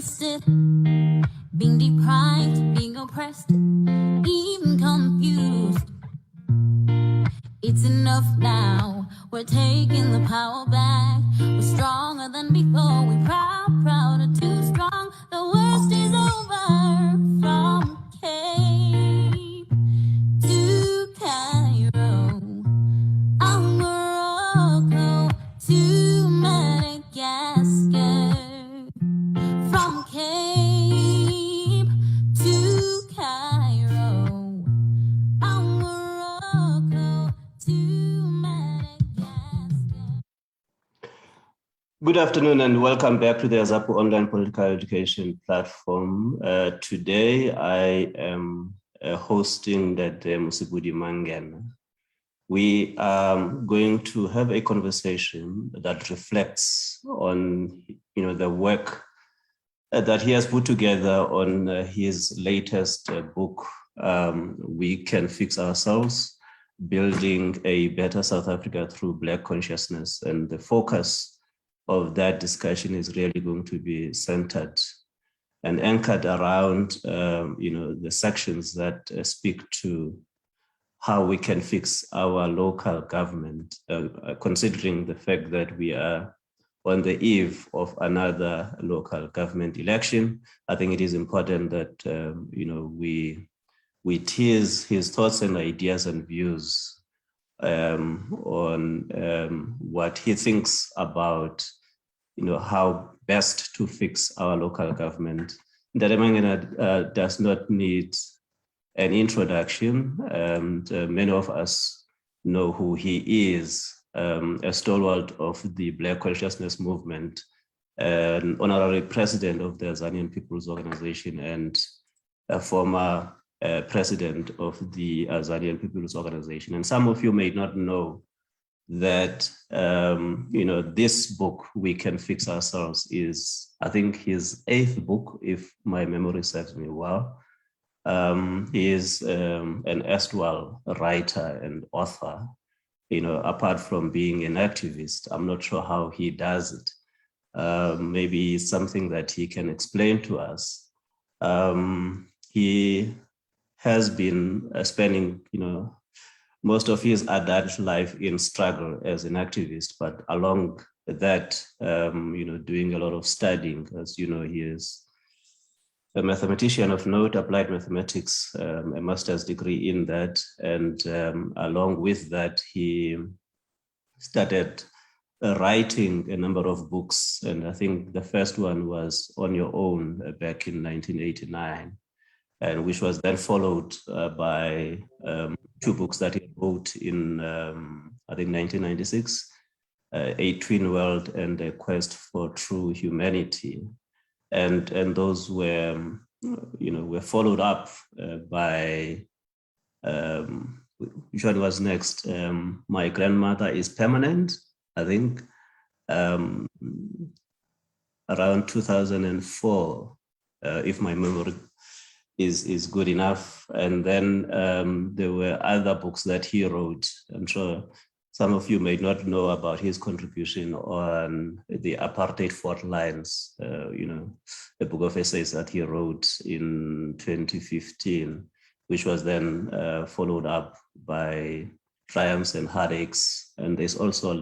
twisted, being deprived, being oppressed, even confused. It's enough now, we're taking the power back. We're stronger than before, we're prouder, too strong. The worst is over. From Cape to Cairo, Morocco to Madagascar. From Cape to Cairo, Morocco to Madagascar. Good afternoon and welcome back to the AZAPO online political education platform. Today I am hosting Cde Mosibudi Mangena. We are going to have a conversation that reflects on the work that he has put together on his latest book, We Can Fix Ourselves, Building a Better South Africa Through Black Consciousness. And the focus of that discussion is really going to be centered and anchored around the sections that speak to how we can fix our local government, considering the fact that we are on the eve of another local government election. I think it is important that we tease his thoughts and ideas and views on what he thinks about how best to fix our local government. Cde Mangena does not need an introduction, and many of us know who he is, a stalwart of the Black Consciousness Movement, an honorary president of the Azanian People's Organization, and a former president of the Azanian People's Organization. And some of you may not know that this book, We Can Fix Ourselves, is, I think, his 8th book, if my memory serves me well. He is an erstwhile writer and author. Apart from being an activist, I'm not sure how he does it. Maybe it's something that he can explain to us. He has been spending, most of his adult life in struggle as an activist, but along that, doing a lot of studying. As you know, he is a mathematician of note, applied mathematics, a master's degree in that. And along with that, he started writing a number of books. And I think the first one was On Your Own back in 1989, and which was then followed by 2 books that he wrote in, I think, 1996, A Twin World and A Quest for True Humanity. And those were, were followed up by, which one was next? My Grandmother is Permanent, I think, around 2004, if my memory is good enough. And then there were other books that he wrote. I'm sure some of you may not know about his contribution on the apartheid fault lines, a book of essays that he wrote in 2015, which was then followed up by Triumphs and Heartaches. And there's also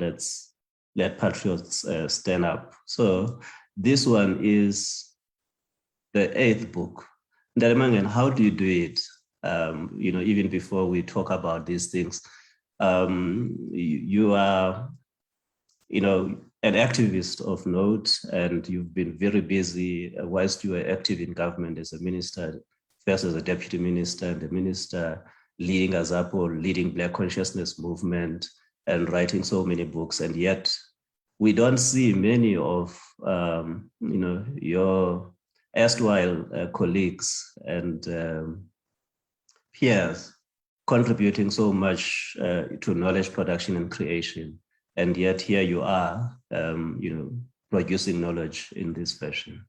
Let Patriots Stand Up. So this one is the 8th book. Cde Mangena, how do you do it? Even before we talk about these things, you are, an activist of note, and you've been very busy whilst you were active in government as a minister, first as a deputy minister and a minister, leading AZAPO, leading Black Consciousness Movement, and writing so many books. And yet we don't see many of, your erstwhile colleagues and peers contributing so much to knowledge production and creation. And yet here you are, producing knowledge in this fashion.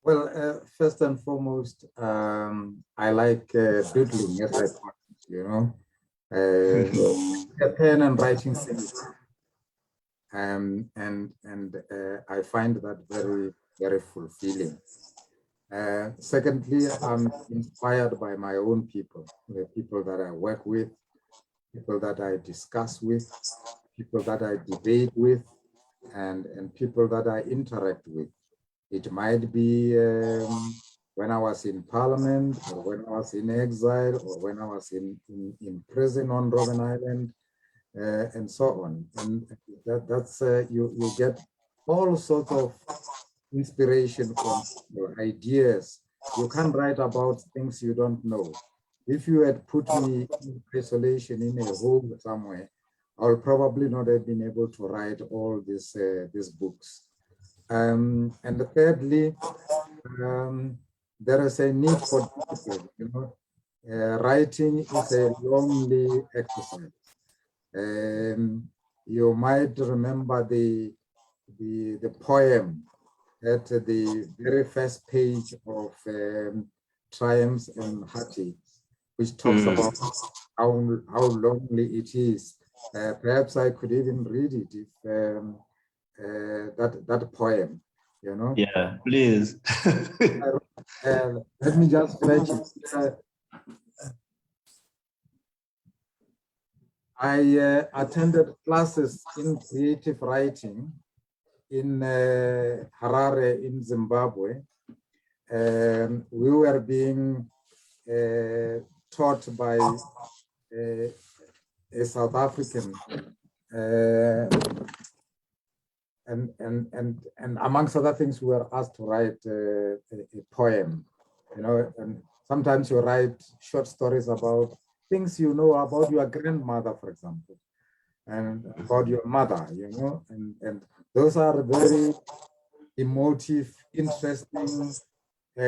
Well, first and foremost, I like doodling, as I call it, a pen and writing things. I find that very, very fulfilling. Secondly, I'm inspired by my own people, the people that I work with, people that I discuss with, people that I debate with, and people that I interact with. It might be when I was in parliament, or when I was in exile, or when I was in prison on Robben Island, and so on. And that's you get all sorts of inspiration from your ideas. You can't write about things you don't know. If you had put me in isolation in a home somewhere, I'll probably not have been able to write all these books. And thirdly, there is a need for discipline. You know, writing is a lonely exercise. You might remember the poem at the very first page of Triumphs and Heartaches, which talks about how lonely it is. Perhaps I could even read it if that poem, you know. Yeah, please. Let me just fetch it. I attended classes in creative writing in Harare in Zimbabwe. We were being taught by a South African, and amongst other things, we were asked to write a poem, you know, and sometimes you write short stories about things you know about your grandmother, for example, and about your mother, you know, and those are very emotive, interesting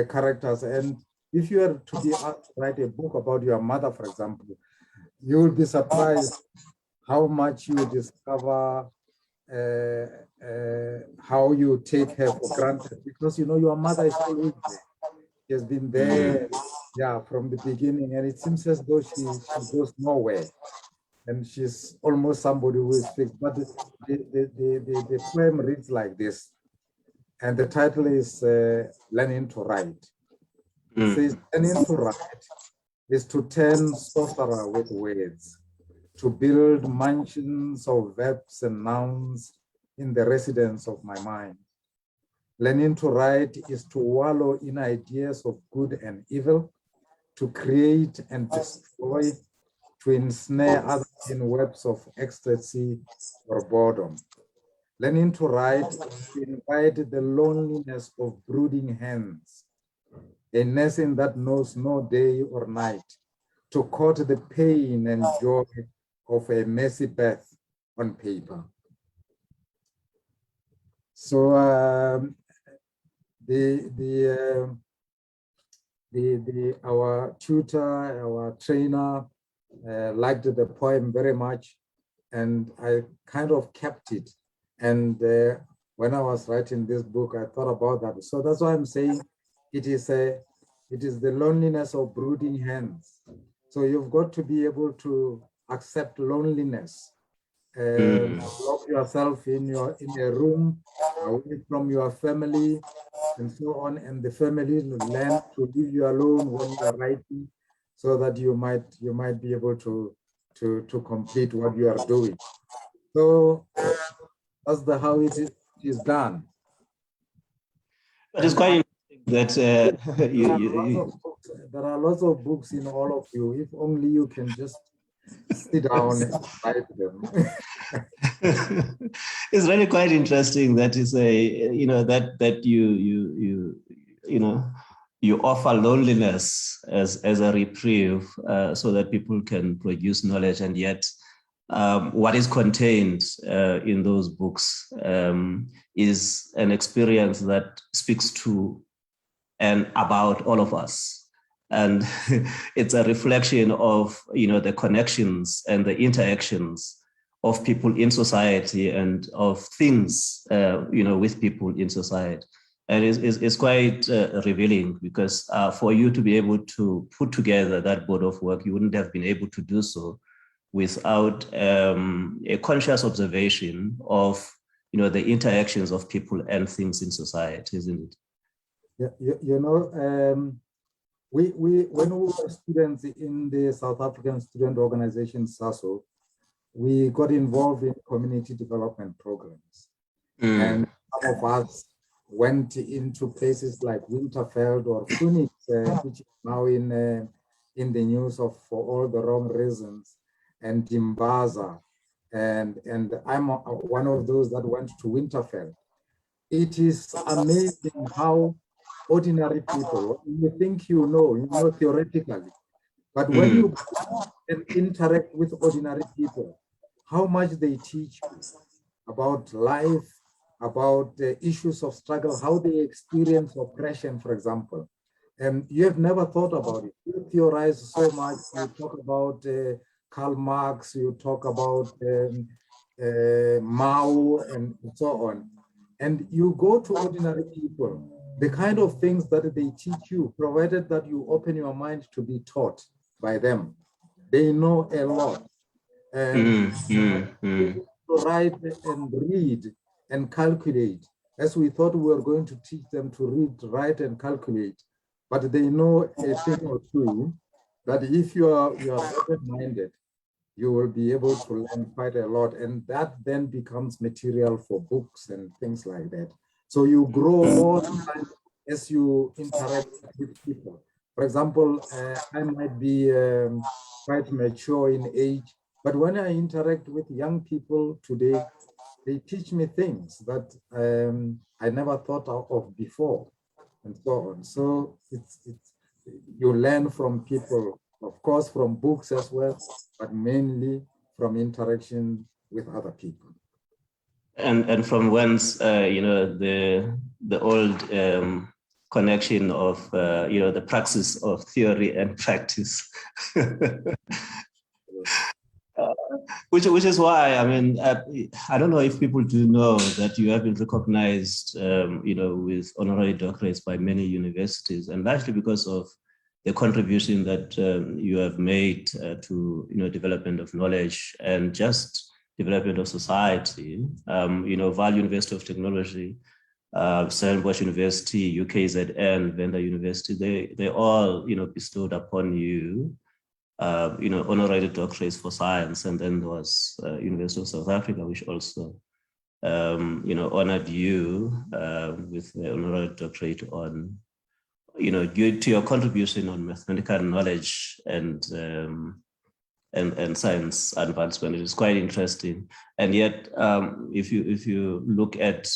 characters. And if you are to be asked to write a book about your mother, for example, you will be surprised how much you discover how you take her for granted, because you know your mother is always there. She has been there, yeah, from the beginning, and it seems as though she goes nowhere, and she's almost somebody who is fixed. But the poem reads like this, and the title is Learning to Write. It says, learning to write is to turn sorcerer with words, to build mansions of verbs and nouns in the residence of my mind. Learning to write is to wallow in ideas of good and evil, to create and destroy, to ensnare others in webs of ecstasy or boredom. Learning to write is to invite the loneliness of brooding hens, a nursing that knows no day or night, to court the pain and joy of a messy birth on paper. So our tutor, our trainer, liked the poem very much, and I kind of kept it. And when I was writing this book, I thought about that. So that's why I'm saying it is the loneliness of brooding hens. So you've got to be able to accept loneliness. Lock yourself in a room away from your family and so on, and the family learn to leave you alone when you are writing, so that you might be able to complete what you are doing. So that's how it is done. But it's quite interesting that there are lots of books in all of you. If only you can just sit down and write them. It's really quite interesting that is that you offer loneliness as a reprieve, so that people can produce knowledge, and yet what is contained in those books is an experience that speaks to and about all of us. And it's a reflection of the connections and the interactions of people in society and of things with people in society. And it's quite revealing, because for you to be able to put together that body of work, you wouldn't have been able to do so without a conscious observation of, the interactions of people and things in society, isn't it? Yeah, when we were students in the South African student organization, SASO, we got involved in community development programs. And some of us went into places like Winterfeld or Phoenix, which is now in the news for all the wrong reasons, and Dimbaza. And I'm one of those that went to Winterfeld. It is amazing how ordinary people, you think you know theoretically, but when you interact with ordinary people, how much they teach you about life, about the issues of struggle, how they experience oppression, for example. And you have never thought about it. You theorize so much. You talk about Karl Marx, you talk about Mao, and so on. And you go to ordinary people, the kind of things that they teach you, provided that you open your mind to be taught by them. They know a lot. And to write and read and calculate, as we thought we were going to teach them to read, write, and calculate, but they know a thing or two that if you are open-minded, you will be able to learn quite a lot, and that then becomes material for books and things like that. So you grow all the time as you interact with people. For example, I might be quite mature in age, but when I interact with young people today, they teach me things that I never thought of before, and so on. So it's you learn from people, of course, from books as well, but mainly from interaction with other people. And from whence the old connection of the praxis of theory and practice. Which is why, I mean, I don't know if people do know that you have been recognized, with honorary doctorates by many universities, and largely because of the contribution that you have made to, development of knowledge and just development of society. Vaal University of Technology, Stellenbosch University, UKZN, Venda University, they all, bestowed upon you honorary doctorates for science, and then there was University of South Africa, which also honored you with the honorary doctorate on, due to your contribution on mathematical knowledge and science advancement. It is quite interesting. And yet, if you look at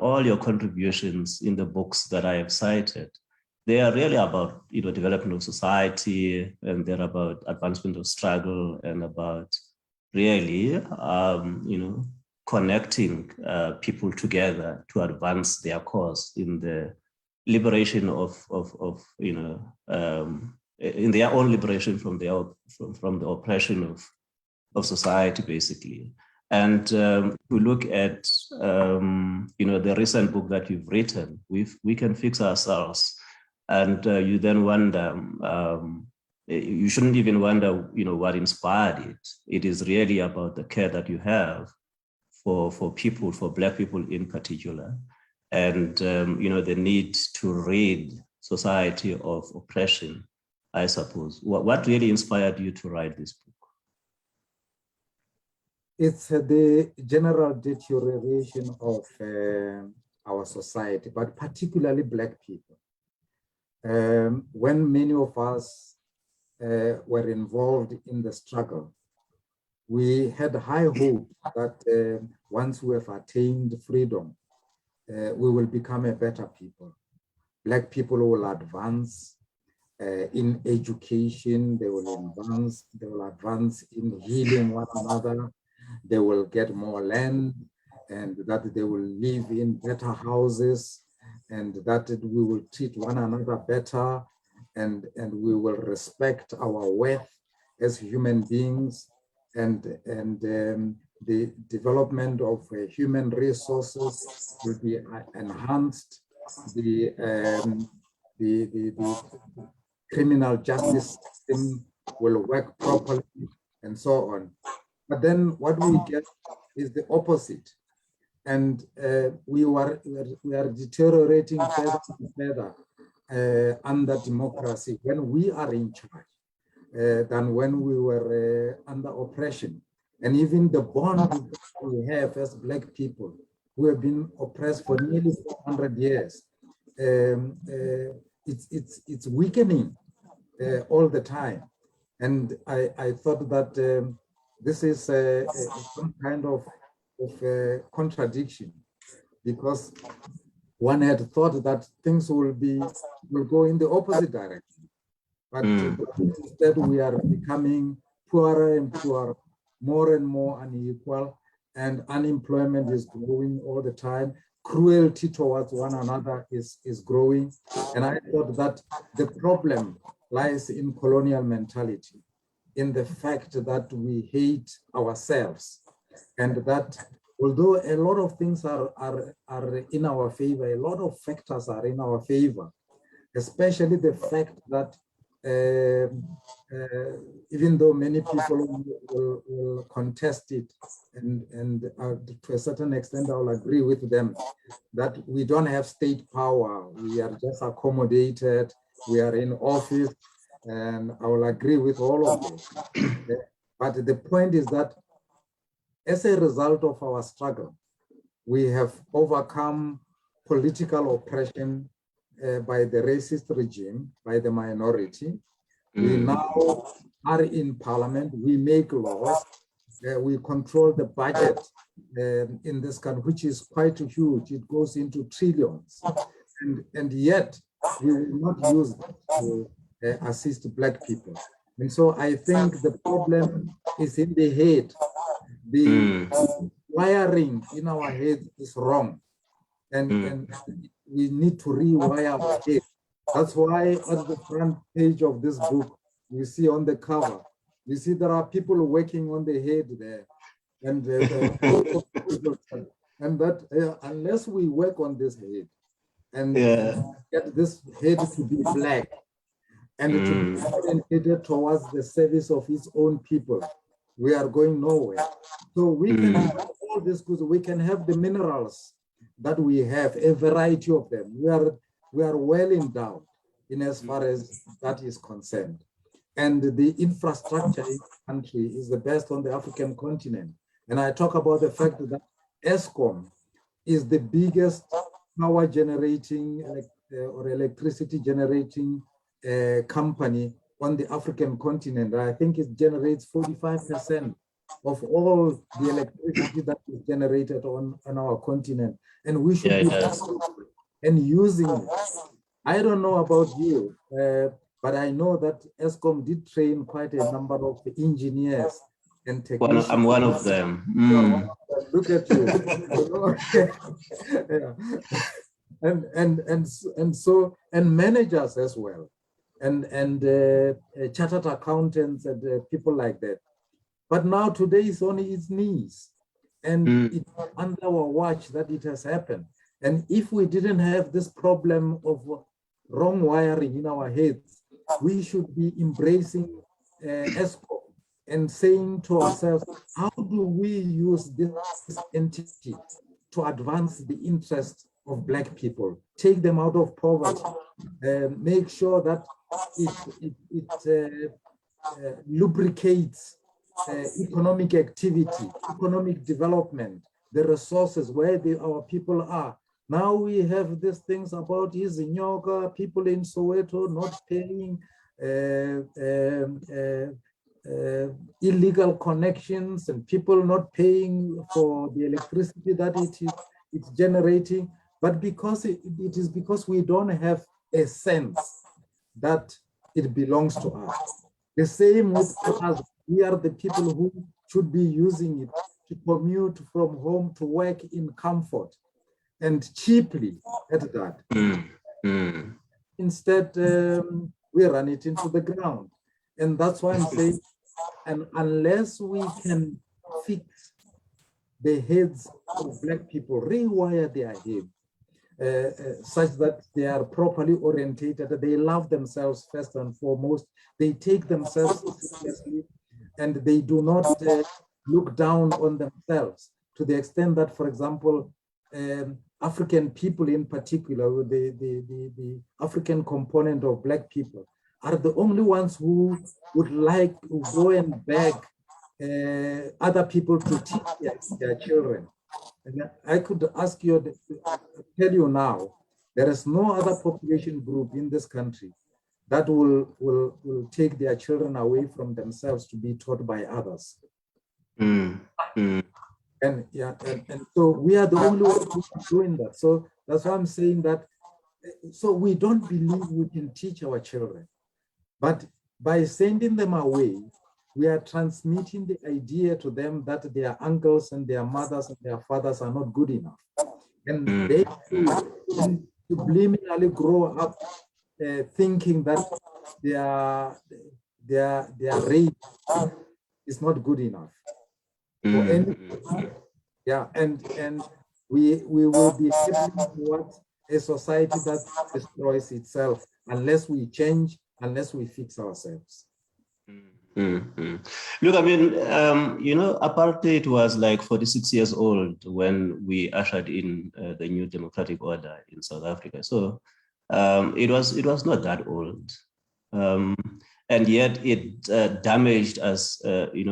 all your contributions in the books that I have cited, they are really about development of society, and they're about advancement of struggle, and about really connecting people together to advance their cause in the liberation of in their own liberation from the oppression of society, basically. And we look at the recent book that you've written, We Can Fix Ourselves. And you then wonder, you shouldn't even wonder, what inspired it. It is really about the care that you have for people, for Black people in particular, and the need to rid society of oppression, I suppose. What really inspired you to write this book? It's the general deterioration of our society, but particularly Black people. When many of us were involved in the struggle, we had high hope that once we have attained freedom, we will become a better people. Black people will advance in education, they will advance in healing one another, they will get more land, and that they will live in better houses, and that we will treat one another better, and we will respect our worth as human beings, and the development of human resources will be enhanced. The criminal justice system will work properly, and so on. But then what we get is the opposite. And we are deteriorating further and further under democracy when we are in charge than when we were under oppression. And even the bond we have as Black people who have been oppressed for nearly 400 years, it's weakening all the time. And I thought that this is some kind of contradiction, because one had thought that things will go in the opposite direction. But instead we are becoming poorer and poorer, more and more unequal, and unemployment is growing all the time. Cruelty towards one another is growing. And I thought that the problem lies in colonial mentality, in the fact that we hate ourselves, and that although a lot of things are in our favor, a lot of factors are in our favor, especially the fact that even though many people will contest it, and to a certain extent I will agree with them, that we don't have state power, we are just accommodated, we are in office, and I will agree with all of this. But the point is that as a result of our struggle, we have overcome political oppression by the racist regime, by the minority. We now are in parliament, we make laws, we control the budget in this country, which is quite huge. It goes into trillions. And yet, we will not use it to assist Black people. And so I think the problem is in the head. The wiring in our head is wrong. And we need to rewire our head. That's why at the front page of this book, you see on the cover, you see there are people working on the head there. And, and that unless we work on this head and get this head to be black and to be oriented towards the service of its own people, we are going nowhere. So we can have all this because we can have the minerals that we have, a variety of them. We are well endowed in as far as that is concerned. And the infrastructure in the country is the best on the African continent. And I talk about the fact that ESCOM is the biggest power generating or electricity generating company on the African continent. I think it generates 45% of all the electricity that is generated on our continent. And we should be and using it. I don't know about you, but I know that ESCOM did train quite a number of engineers and technicians. I'm one of them. Look at you. and managers as well, and chartered accountants and people like that. But now today is on its knees, and it's under our watch that it has happened. And if we didn't have this problem of wrong wiring in our heads, we should be embracing ESCOM and saying to ourselves, how do we use this entity to advance the interests of Black people, take them out of poverty, make sure that it lubricates economic activity, economic development, the resources where our people are. Now we have these things about Izinyoka, people in Soweto not paying illegal connections, and people not paying for the electricity that it's generating. But because it is because we don't have a sense that it belongs to us. The same with us. We are the people who should be using it to commute from home to work in comfort and cheaply at that. Instead, we run it into the ground. And that's why I'm saying, and unless we can fix the heads of Black people, rewire their head, such that they are properly orientated, they love themselves first and foremost, they take themselves seriously, and they do not look down on themselves to the extent that, for example, African people in particular, the African component of Black people, are the only ones who would like to go and beg other people to teach their children. And I could ask you, tell you now, there is no other population group in this country that will take their children away from themselves to be taught by others. Mm. Mm. And yeah, and so we are the only ones who are doing that. So that's why I'm saying that. So we don't believe we can teach our children, but by sending them away, we are transmitting the idea to them that their uncles and their mothers and their fathers are not good enough, and they subliminally grow up thinking that their race is not good enough for any. Yeah, and we will be heading towards a society that destroys itself unless we change, unless we fix ourselves. Look, I mean, apartheid was like 46 years old when we ushered in the new democratic order in South Africa. So it was not that old, and yet it damaged us,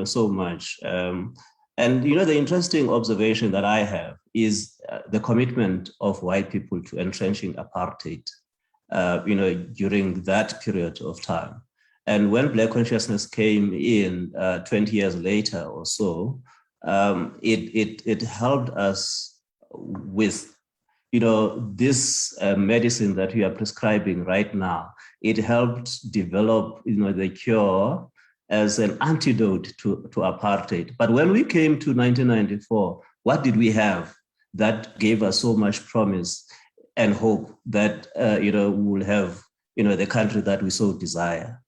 so much. And the interesting observation that I have is the commitment of white people to entrenching apartheid, during that period of time. And when Black consciousness came in 20 years later or so, it helped us with, this medicine that we are prescribing right now. It helped develop, the cure as an antidote to apartheid. But when we came to 1994, what did we have that gave us so much promise and hope that, we will have, the country that we so desire?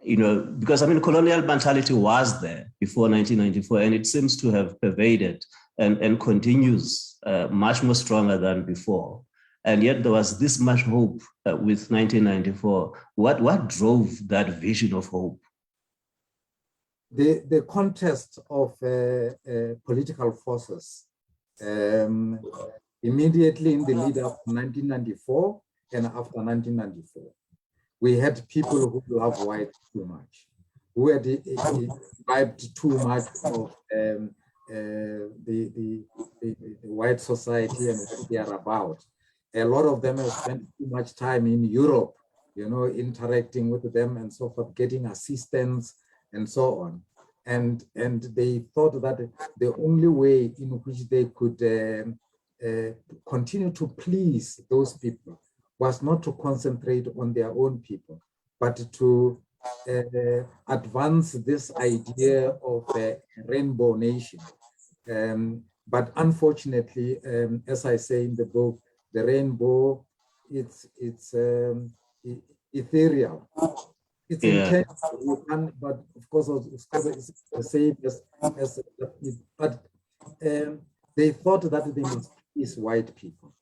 Because colonial mentality was there before 1994, and it seems to have pervaded and continues much more stronger than before. And yet there was this much hope with 1994. What drove that vision of hope? The contest of political forces immediately in the lead up to 1994 and after 1994. We had people who love white too much, who had imbibed too much of the white society and what they are about. A lot of them have spent too much time in Europe, interacting with them and so forth, getting assistance and so on. And they thought that the only way in which they could continue to please those people was not to concentrate on their own people, but to advance this idea of a rainbow nation. But unfortunately, as I say in the book, the rainbow, it's ethereal. It's intense, but of course, it's the same as but they thought that they must please white people.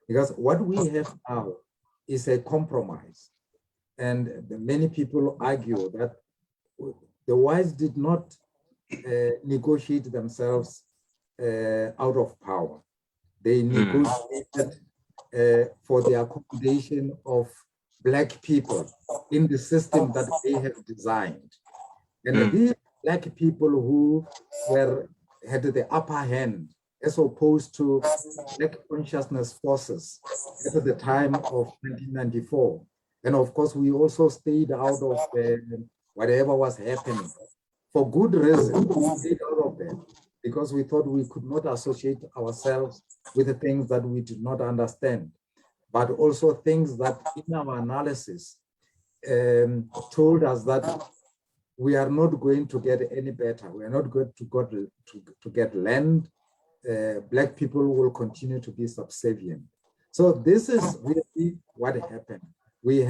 Because what we have now is a compromise. And many people argue that the whites did not negotiate themselves out of power. They negotiated for the accommodation of Black people in the system that they have designed. And these Black people who had the upper hand as opposed to Black consciousness forces at the time of 1994. And of course, we also stayed out of whatever was happening. For good reason, we stayed out of that because we thought we could not associate ourselves with the things that we did not understand, but also things that in our analysis told us that we are not going to get any better. We are not going to get land. Black people will continue to be subservient. So this is really what happened. We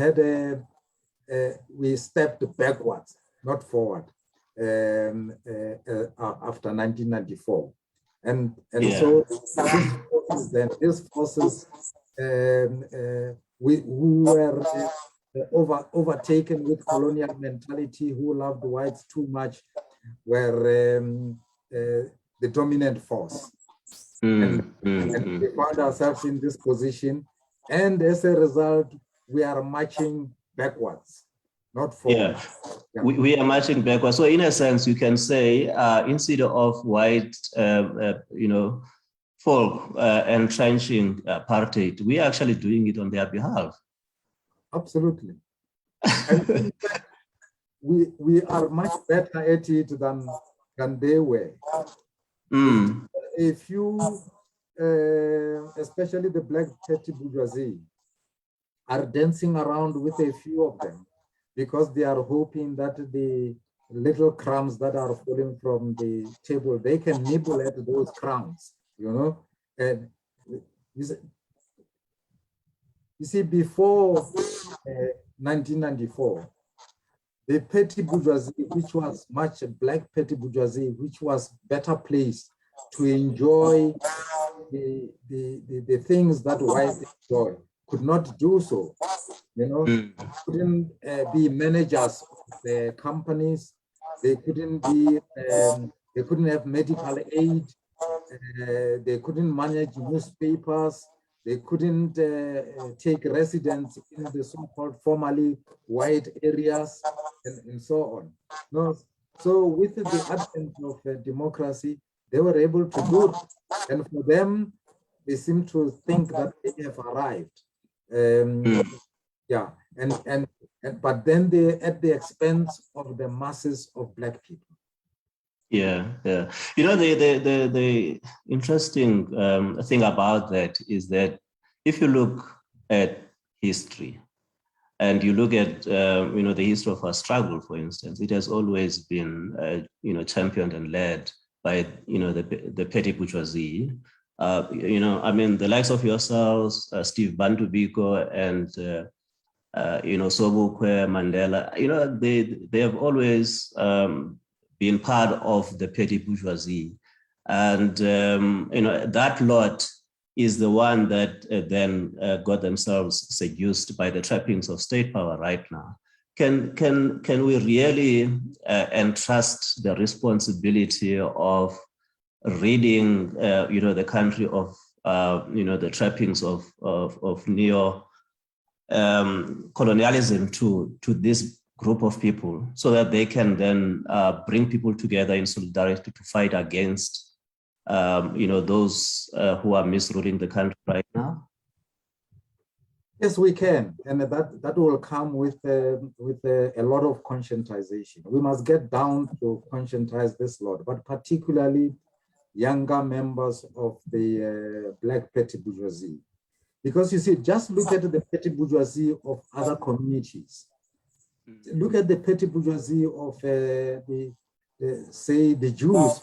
stepped backwards, not forward, after 1994. And so these forces who were overtaken with colonial mentality, who loved whites too much, were the dominant force. And we found ourselves in this position. And as a result, we are marching backwards, not forward. Yeah. We are marching backwards. So in a sense, you can say instead of white, folk entrenching apartheid, we are actually doing it on their behalf. Absolutely. And we are much better at it than they were. A few, especially the black petty bourgeoisie, are dancing around with a few of them because they are hoping that the little crumbs that are falling from the table, they can nibble at those crumbs, you know. And you see, before 1994, the petty bourgeoisie, which was much black petty bourgeoisie, which was better placed to enjoy the things that whites enjoy, could not do so. You know, couldn't be managers of the companies. They couldn't be. They couldn't have medical aid. They couldn't manage newspapers. They couldn't take residence in the so-called formerly white areas and so on. No, so with the advent of democracy, they were able to do it. And for them, they seem to think that they have arrived. Yeah, but then they at the expense of the masses of black people. Yeah. You know, the interesting thing about that is that if you look at history and you look at the history of our struggle, for instance, it has always been championed and led by the petty bourgeoisie. The likes of yourselves, Steve Bantu Biko, and Sobukwe, Mandela, they have always been part of the petty bourgeoisie. And, that lot is the one that then got themselves seduced by the trappings of state power right now. Can we really entrust the responsibility of ridding, the country of, the trappings of neo colonialism to this group of people, so that they can then bring people together in solidarity to fight against those who are misruling the country right now? Yes, we can, and that will come with a lot of conscientization. We must get down to conscientize this lot, but particularly younger members of the black petty bourgeoisie. Because you see, just look at the petty bourgeoisie of other communities. Look at the petty bourgeoisie of say the Jews.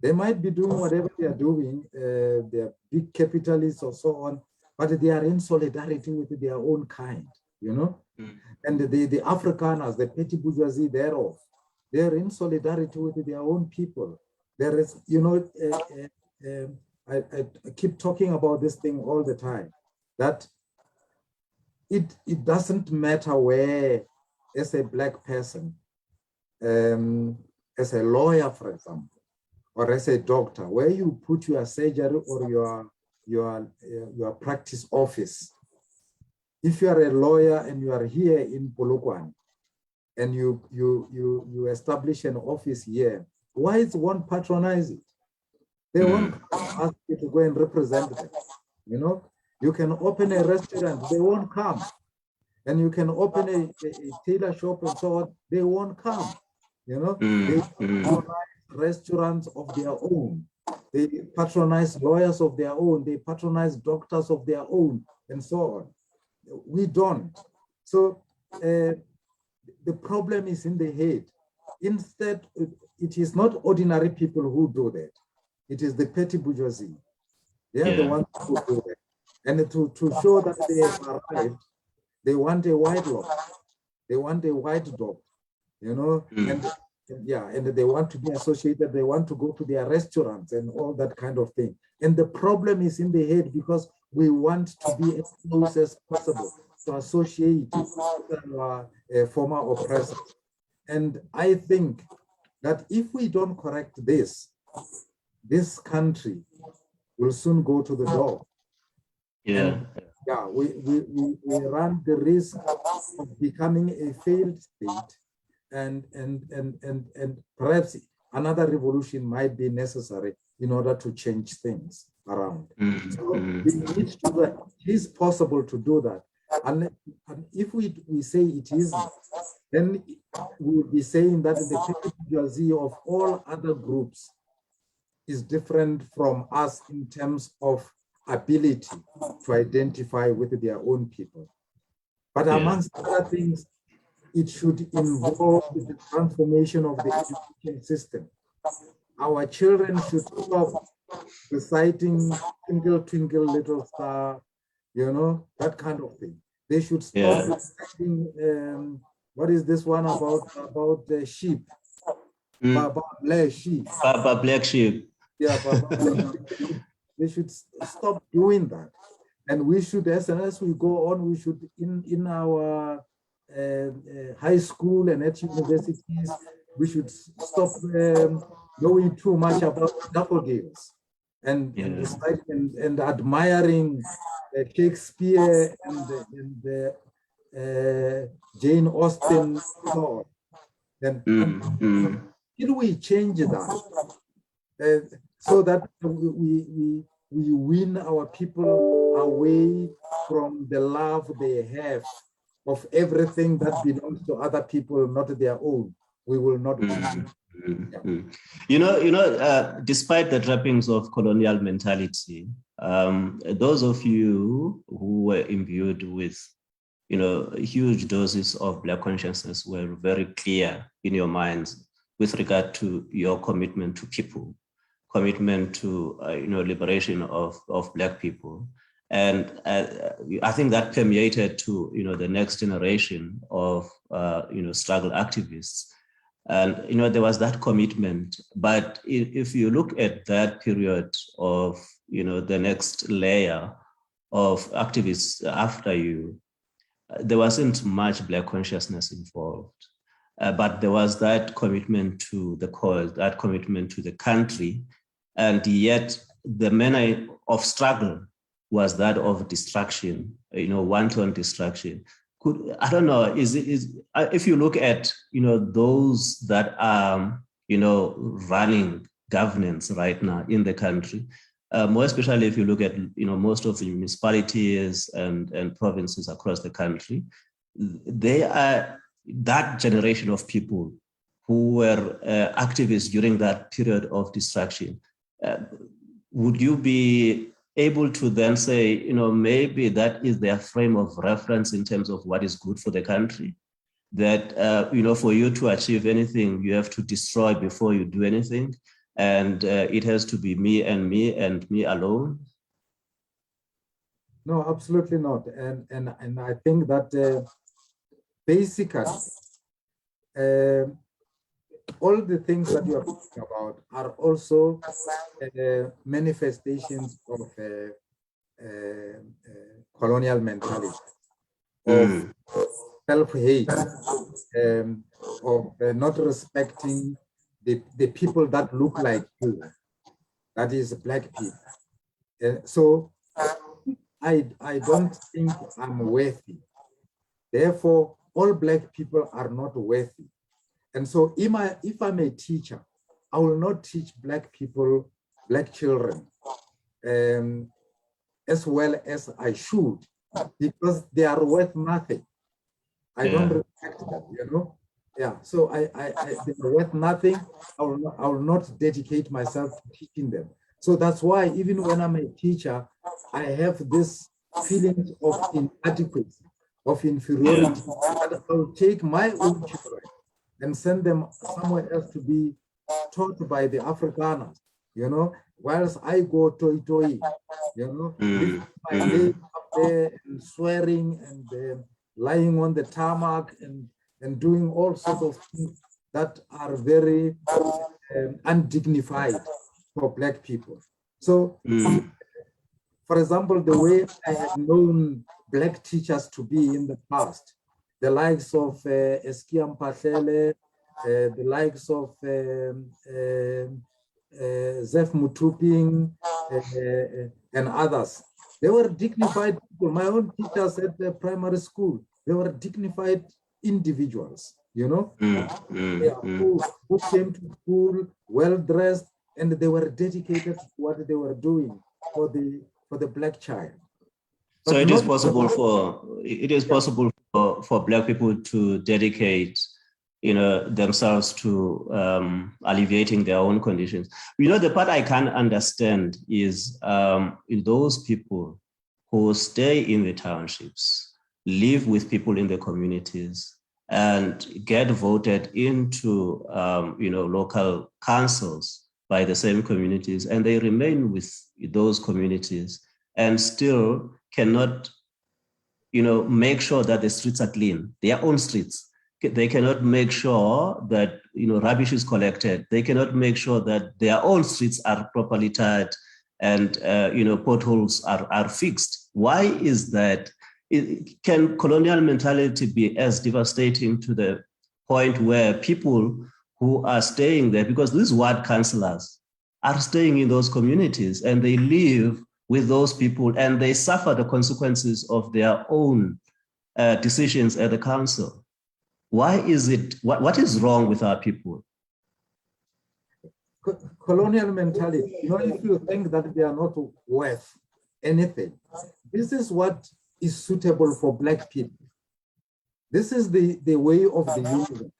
They might be doing whatever they are doing, they are big capitalists or so on, but they are in solidarity with their own kind, And the Afrikaners, the petty bourgeoisie thereof, they are in solidarity with their own people. There is, I keep talking about this thing all the time, that it doesn't matter where, as a black person, as a lawyer, for example, or as a doctor, where you put your surgery or your practice office. If you are a lawyer and you are here in Polokwane and you establish an office here, why won't patronize it? They won't ask you to go and represent them. You can open a restaurant, they won't come. And you can open a tailor shop and so on, they won't come. They patronize restaurants of their own. They patronize lawyers of their own. They patronize doctors of their own, and so on. We don't. So the problem is in the head. Instead, it is not ordinary people who do that. It is the petty bourgeoisie. They are the ones who do that. And to show that they have arrived, they want a white law. They want a white dog, and they want to be associated. They want to go to their restaurants and all that kind of thing. And the problem is in the head because we want to be as close as possible to associate with our former oppressors. And I think that if we don't correct this, this country will soon go to the door. Yeah. And yeah, we run the risk of becoming a failed state, and perhaps another revolution might be necessary in order to change things around. So we need to do that. It is possible to do that. And if we say it isn't, then we will be saying that the pedagogy of all other groups is different from us in terms of ability to identify with their own people. But amongst other things, it should involve the transformation of the education system. Our children should stop reciting Twinkle, Twinkle, Little Star, you know, that kind of thing. They should stop reciting, what is this one about the sheep? Baba Black Sheep. Baba Black Sheep. Yeah, Baba. They should stop doing that. And we should, as we go on, we should, in our high school and at universities, we should stop knowing too much about daffodils and admiring Shakespeare and Jane Austen. Till we change that, so that we win our people away from the love they have of everything that belongs to other people, not their own, we will not win. Despite the trappings of colonial mentality, those of you who were imbued with, huge doses of Black consciousness were very clear in your minds with regard to your commitment to people, commitment to, liberation of Black people. And I think that permeated to, the next generation of, struggle activists. And, there was that commitment. But if you look at that period of, the next layer of activists after you, there wasn't much Black consciousness involved. But there was that commitment to the cause, that commitment to the country. And yet the manner of struggle was that of destruction, wanton destruction. I don't know, if you look at, those that are, running governance right now in the country, more especially if you look at, most of the municipalities and provinces across the country, they are that generation of people who were activists during that period of destruction. Would you be able to then say, maybe that is their frame of reference in terms of what is good for the country? That, for you to achieve anything, you have to destroy before you do anything. And it has to be me and me and me alone? No, absolutely not. And I think that basically, all the things that you are talking about are also manifestations of colonial mentality, of self-hate, of not respecting the people that look like you, that is Black people. So I don't think I'm worthy. Therefore, all Black people are not worthy. And so if I'm a teacher, I will not teach Black people, Black children, as well as I should, because they are worth nothing. I don't respect them, Yeah, so they're worth nothing. I will not dedicate myself to teaching them. So that's why even when I'm a teacher, I have this feeling of inadequacy, of inferiority. And I will take my own children and send them somewhere else to be taught by the Afrikaners, whilst I go toi, with my leg up there and swearing and lying on the tarmac and doing all sorts of things that are very undignified for Black people. So, for example, the way I have known Black teachers to be in the past, the likes of Eskia Mpahlele, the likes of Zef Mutuping and others. They were dignified people. My own teachers at the primary school, they were dignified individuals, you know, who came to school well-dressed, and they were dedicated to what they were doing for the black child. So it is possible for Black people to dedicate, themselves to alleviating their own conditions. The part I can't understand is those people who stay in the townships, live with people in the communities, and get voted into local councils by the same communities, and they remain with those communities and still cannot make sure that the streets are clean, their own streets. They cannot make sure that rubbish is collected. They cannot make sure that their own streets are properly tarred and potholes are fixed. Why is that? Can colonial mentality be as devastating to the point where people who are staying there, because these ward councillors are staying in those communities and they live with those people and they suffer the consequences of their own decisions at the council? Why is it, what is wrong with our people? Colonial mentality, if you think that they are not worth anything, this is what is suitable for Black people. This is the way of the universe.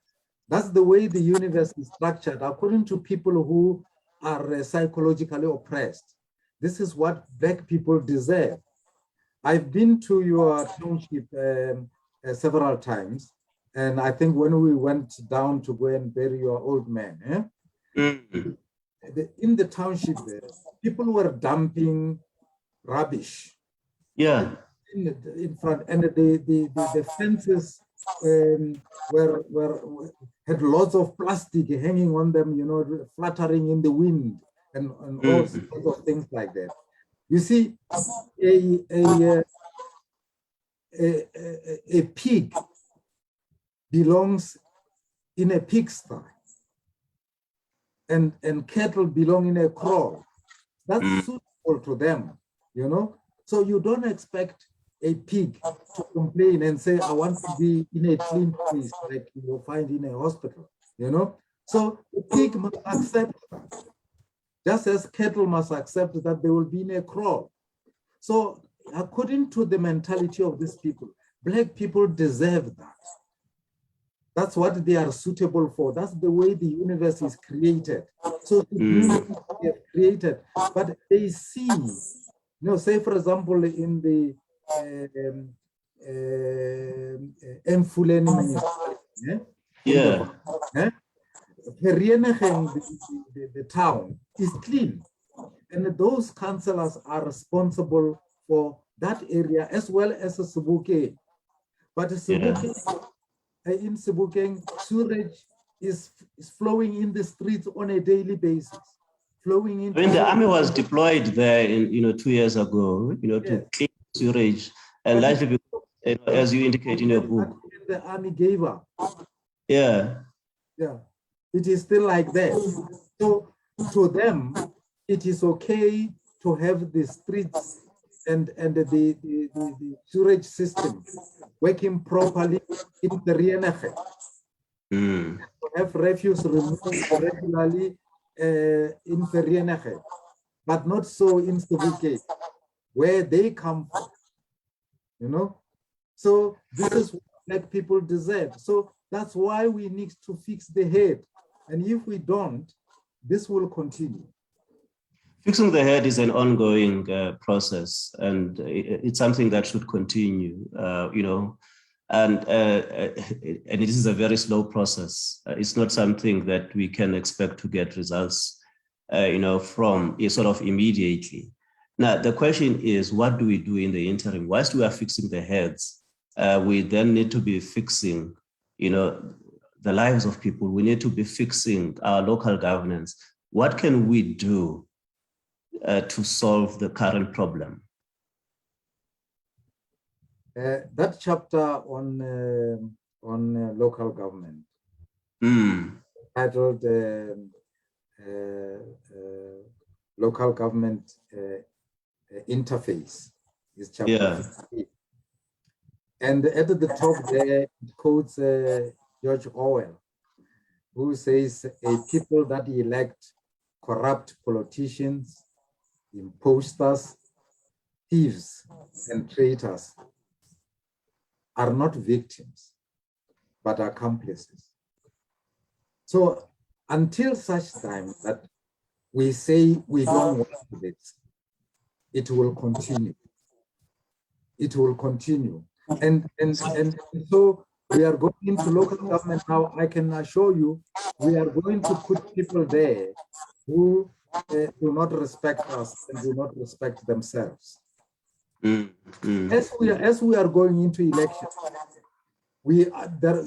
That's the way the universe is structured, according to people who are psychologically oppressed. This is what Black people deserve. I've been to your township several times, and I think when we went down to go and bury your old man, in the township there, people were dumping rubbish. Yeah. In front, and the fences had lots of plastic hanging on them, fluttering in the wind, and all sorts of things like that. You see, a pig belongs in a pigsty, and cattle belong in a kraal. That's suitable to them, So you don't expect a pig to complain and say, I want to be in a clean place like you will find in a hospital, So the pig must accept that, just as cattle must accept that they will be in a kraal. So according to the mentality of these people, Black people deserve that. That's what they are suitable for. That's the way the universe is created. So the universe is created, but they see, say for example, in the Mfuleni municipality, the town is clean, and those councillors are responsible for that area as well as Sebokeng. But in Sebokeng, sewage is flowing in the streets on a daily basis. Flowing in. When the army was deployed there, 2 years ago, to clean sewage, and largely because, as you indicate in your book, the army gave up. Yeah. It is still like that. So to them, it is okay to have the streets and the sewage system working properly in the Rieneche. To have refuse removed regularly in the Rieneche, but not so in Sebokeng, where they come from, So this is what Black people deserve. So that's why we need to fix the head. And if we don't, this will continue. Fixing the head is an ongoing process, and it's something that should continue, and it is a very slow process. It's not something that we can expect to get results, from sort of immediately. Now, the question is, what do we do in the interim? Whilst we are fixing the heads, we then need to be fixing, the lives of people. We need to be fixing our local governance. What can we do to solve the current problem? That chapter on local government, titled Local Government Interface. Is chapter 15. And at the top there, it quotes George Orwell, who says, a people that elect corrupt politicians, imposters, thieves, and traitors are not victims, but accomplices. So until such time that we say we don't want this, it will continue. It will continue. And so we are going into local government now. I can assure you, we are going to put people there who do not respect us and do not respect themselves. As we are going into elections, there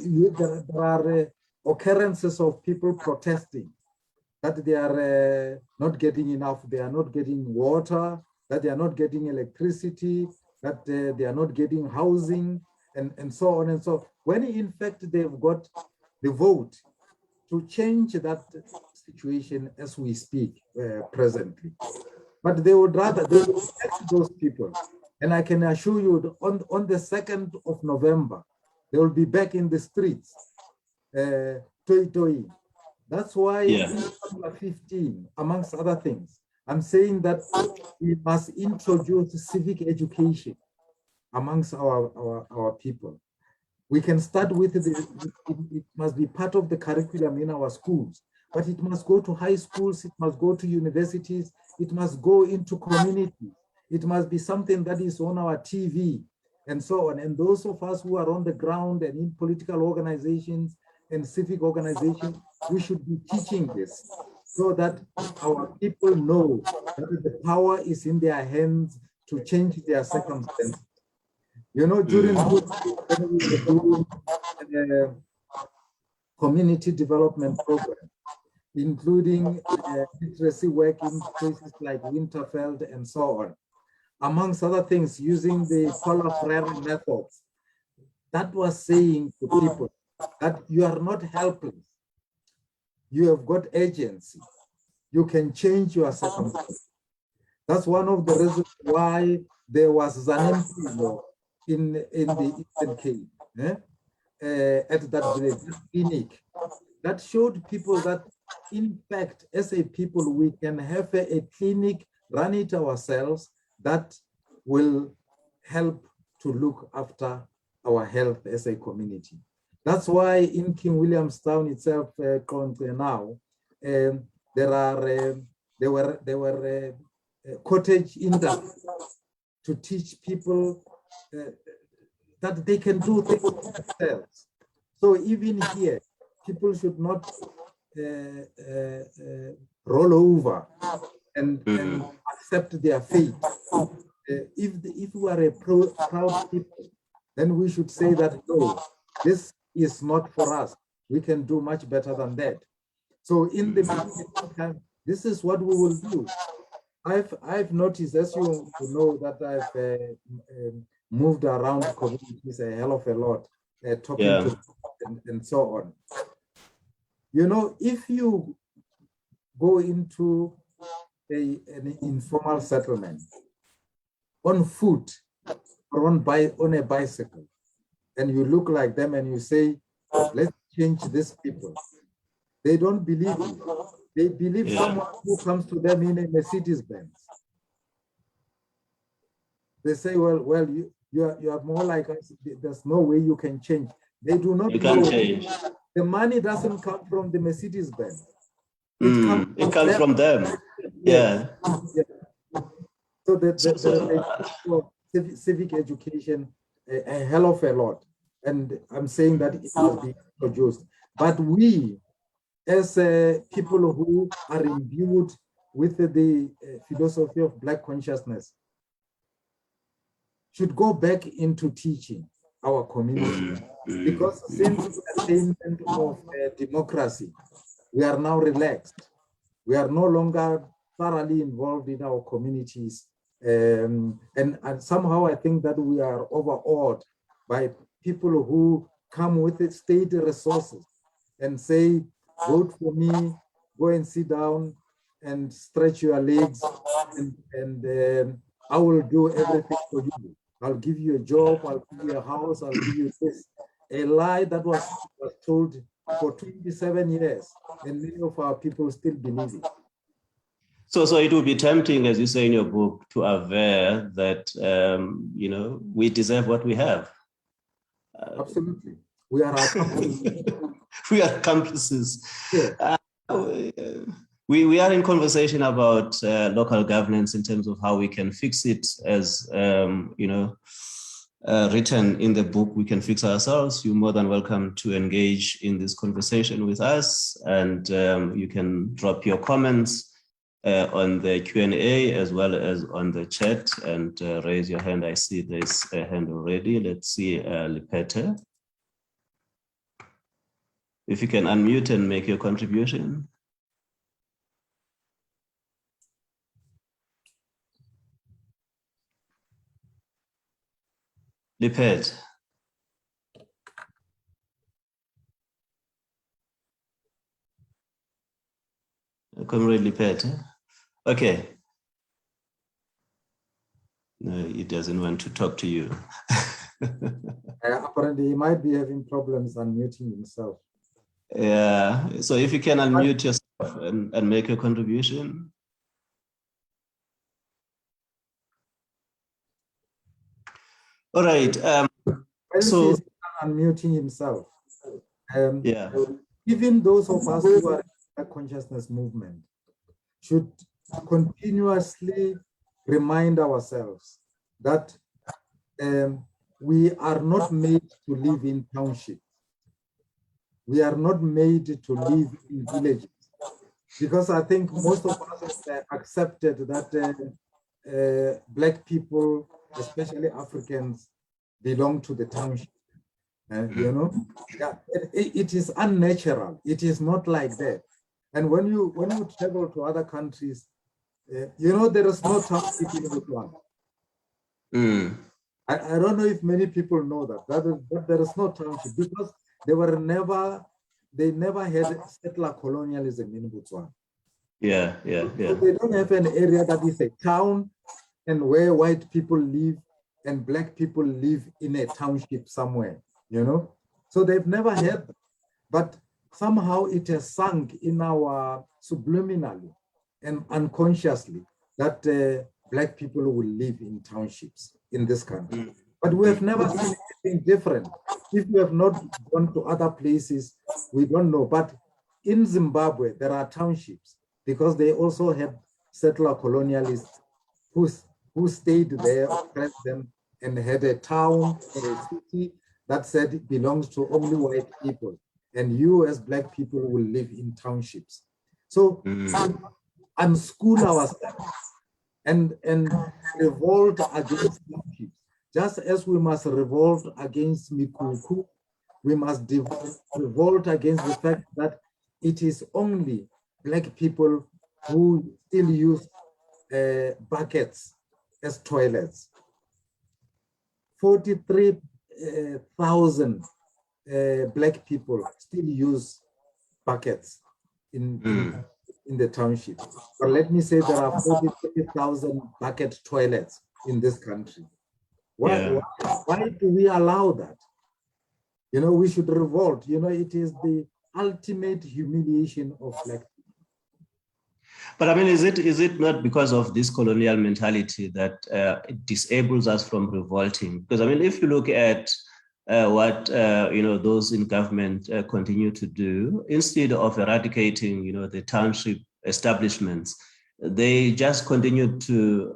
are occurrences of people protesting that they are not getting enough, they are not getting water, that they are not getting electricity, that they are not getting housing, and so on and so. When in fact they've got the vote to change that situation as we speak presently. But they would rather, they will elect those people. And I can assure you that on the 2nd of November, they will be back in the streets, toi. That's why in chapter 15, amongst other things, I'm saying that we must introduce civic education amongst our people. We can start with it must be part of the curriculum in our schools, but it must go to high schools, it must go to universities, it must go into communities. It must be something that is on our TV and so on. And those of us who are on the ground and in political organizations and civic organizations, we should be teaching this so that our people know that the power is in their hands to change their circumstances. You know, during when we were doing community development program, including literacy work in places like Winterfeld and so on, amongst other things, using the Paulo Freire methods, that was saying to people that you are not helpless. You have got agency. You can change your circumstances. That's one of the reasons why there was Zanem in the Eastern Cape, at that village, clinic, that showed people that, in fact, as a people, we can have a clinic, run it ourselves, that will help to look after our health as a community. That's why in King Williamstown itself, currently now, there were cottage industries to teach people that they can do things themselves. So even here, people should not roll over and accept their fate. If we are a proud people, then we should say that, no, this is not for us. We can do much better than that. So in the meantime, this is what we will do. I've noticed, as you know, that I've moved around communities a hell of a lot, talking to them and so on. You know, if you go into an informal settlement on foot or on a bicycle, and you look like them and you say, let's change these people, they don't believe you. They believe someone who comes to them in a Mercedes-Benz. They say, well, you are more like us. There's no way you can change. They do not know. Change. The money doesn't come from the Mercedes-Benz. It comes from them. Yeah. So the civic education, a hell of a lot. And I'm saying that it must be introduced. But we, as people who are imbued with the philosophy of Black consciousness, should go back into teaching our community. Because since the attainment of democracy, we are now relaxed. We are no longer thoroughly involved in our communities. And somehow I think that we are overawed by people who come with state resources and say, vote for me, go and sit down and stretch your legs, and I will do everything for you. I'll give you a job, I'll give you a house, I'll give you this. A lie that was told for 27 years, and many of our people still believe it. So it would be tempting, as you say in your book, to aver that we deserve what we have. Absolutely, we are accomplices. We are accomplices. Yeah. We are in conversation about local governance in terms of how we can fix it, as written in the book. We can fix ourselves. You're more than welcome to engage in this conversation with us, and you can drop your comments on the Q&A as well as on the chat, and raise your hand. I see there's a hand already. Let's see, Lipete. If you can unmute and make your contribution. Lipete. Comrade Lipete. Okay. No, he doesn't want to talk to you. Apparently, he might be having problems unmuting himself. Yeah, so if you can unmute yourself and make a contribution. All right. So he's unmuting himself. Yeah. Even those of us who are in the consciousness movement should continuously remind ourselves that we are not made to live in townships. We are not made to live in villages, because I think most of us have accepted that Black people, especially Africans, belong to the township. It is unnatural. It is not like that. And when you travel to other countries, there is no township in Botswana. I don't know if many people know that there is no township, because they never had settler colonialism in Botswana. Yeah. So they don't have an area that is a town and where white people live and Black people live in a township somewhere, So they've never had that. But somehow it has sunk in our subliminally and unconsciously that Black people will live in townships in this country. But we have never seen anything different. If we have not gone to other places, we don't know. But in Zimbabwe, there are townships, because they also had settler colonialists who stayed there, oppressed them, and had a town or a city that said it belongs to only white people. And you as Black people will live in townships. So unschool ourselves and revolt against townships. Just as we must revolt against Mikuku, we must revolt against the fact that it is only Black people who still use buckets as toilets. 43,000 Black people still use buckets in the township. But let me say there are 43,000 bucket toilets in this country. Why do we allow that? We should revolt. It is the ultimate humiliation of Black people. But I mean, is it not because of this colonial mentality that it disables us from revolting? Because I mean, if you look at what those in government continue to do, instead of eradicating the township establishments, they just continue to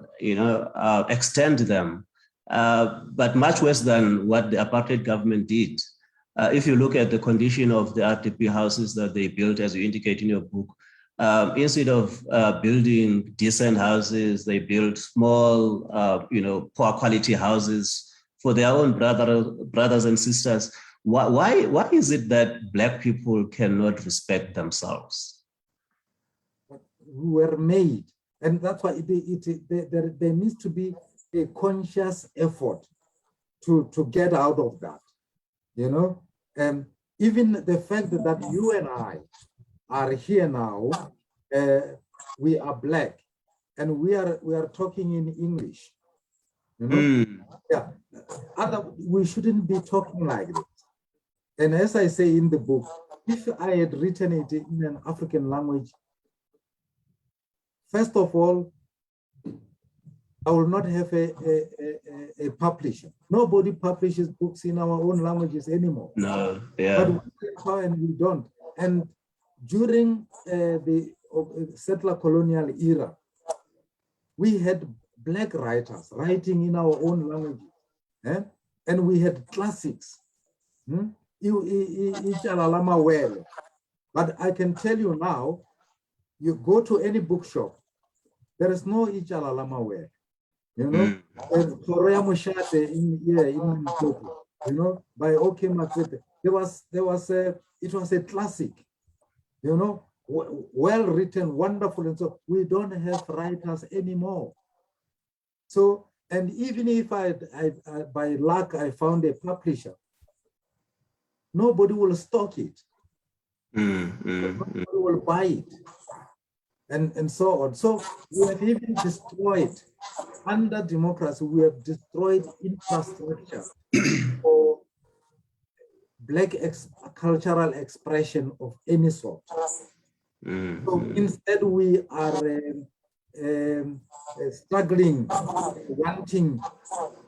extend them, but much worse than what the apartheid government did. If you look at the condition of the RDP houses that they built, as you indicate in your book, instead of building decent houses, they built small, poor quality houses for their own brothers and sisters. Why is it that Black people cannot respect themselves? We were made, and that's why there needs to be a conscious effort to get out of that. even the fact that you and I are here now, we are black, and we are talking in English, you know. Yeah, we shouldn't be talking like this. And as I say in the book, if I had written it in an African language, first of all, I will not have a publisher. Nobody publishes books in our own languages anymore. No, yeah. But we try and we don't. And during the settler colonial era, we had black writers writing in our own languages, and we had classics. But I can tell you now, you go to any bookshop, there is no Ichalalama word. You know, Korea Mushate in Limpopo, you know, by OK Makwete. It was a classic, you know, well written, wonderful, and so we don't have writers anymore. So, and even if I by luck I found a publisher, nobody will stock it. Nobody will buy it, and so on. So we have even destroyed. Under democracy, we have destroyed infrastructure for black cultural expression of any sort. So instead, we are struggling, wanting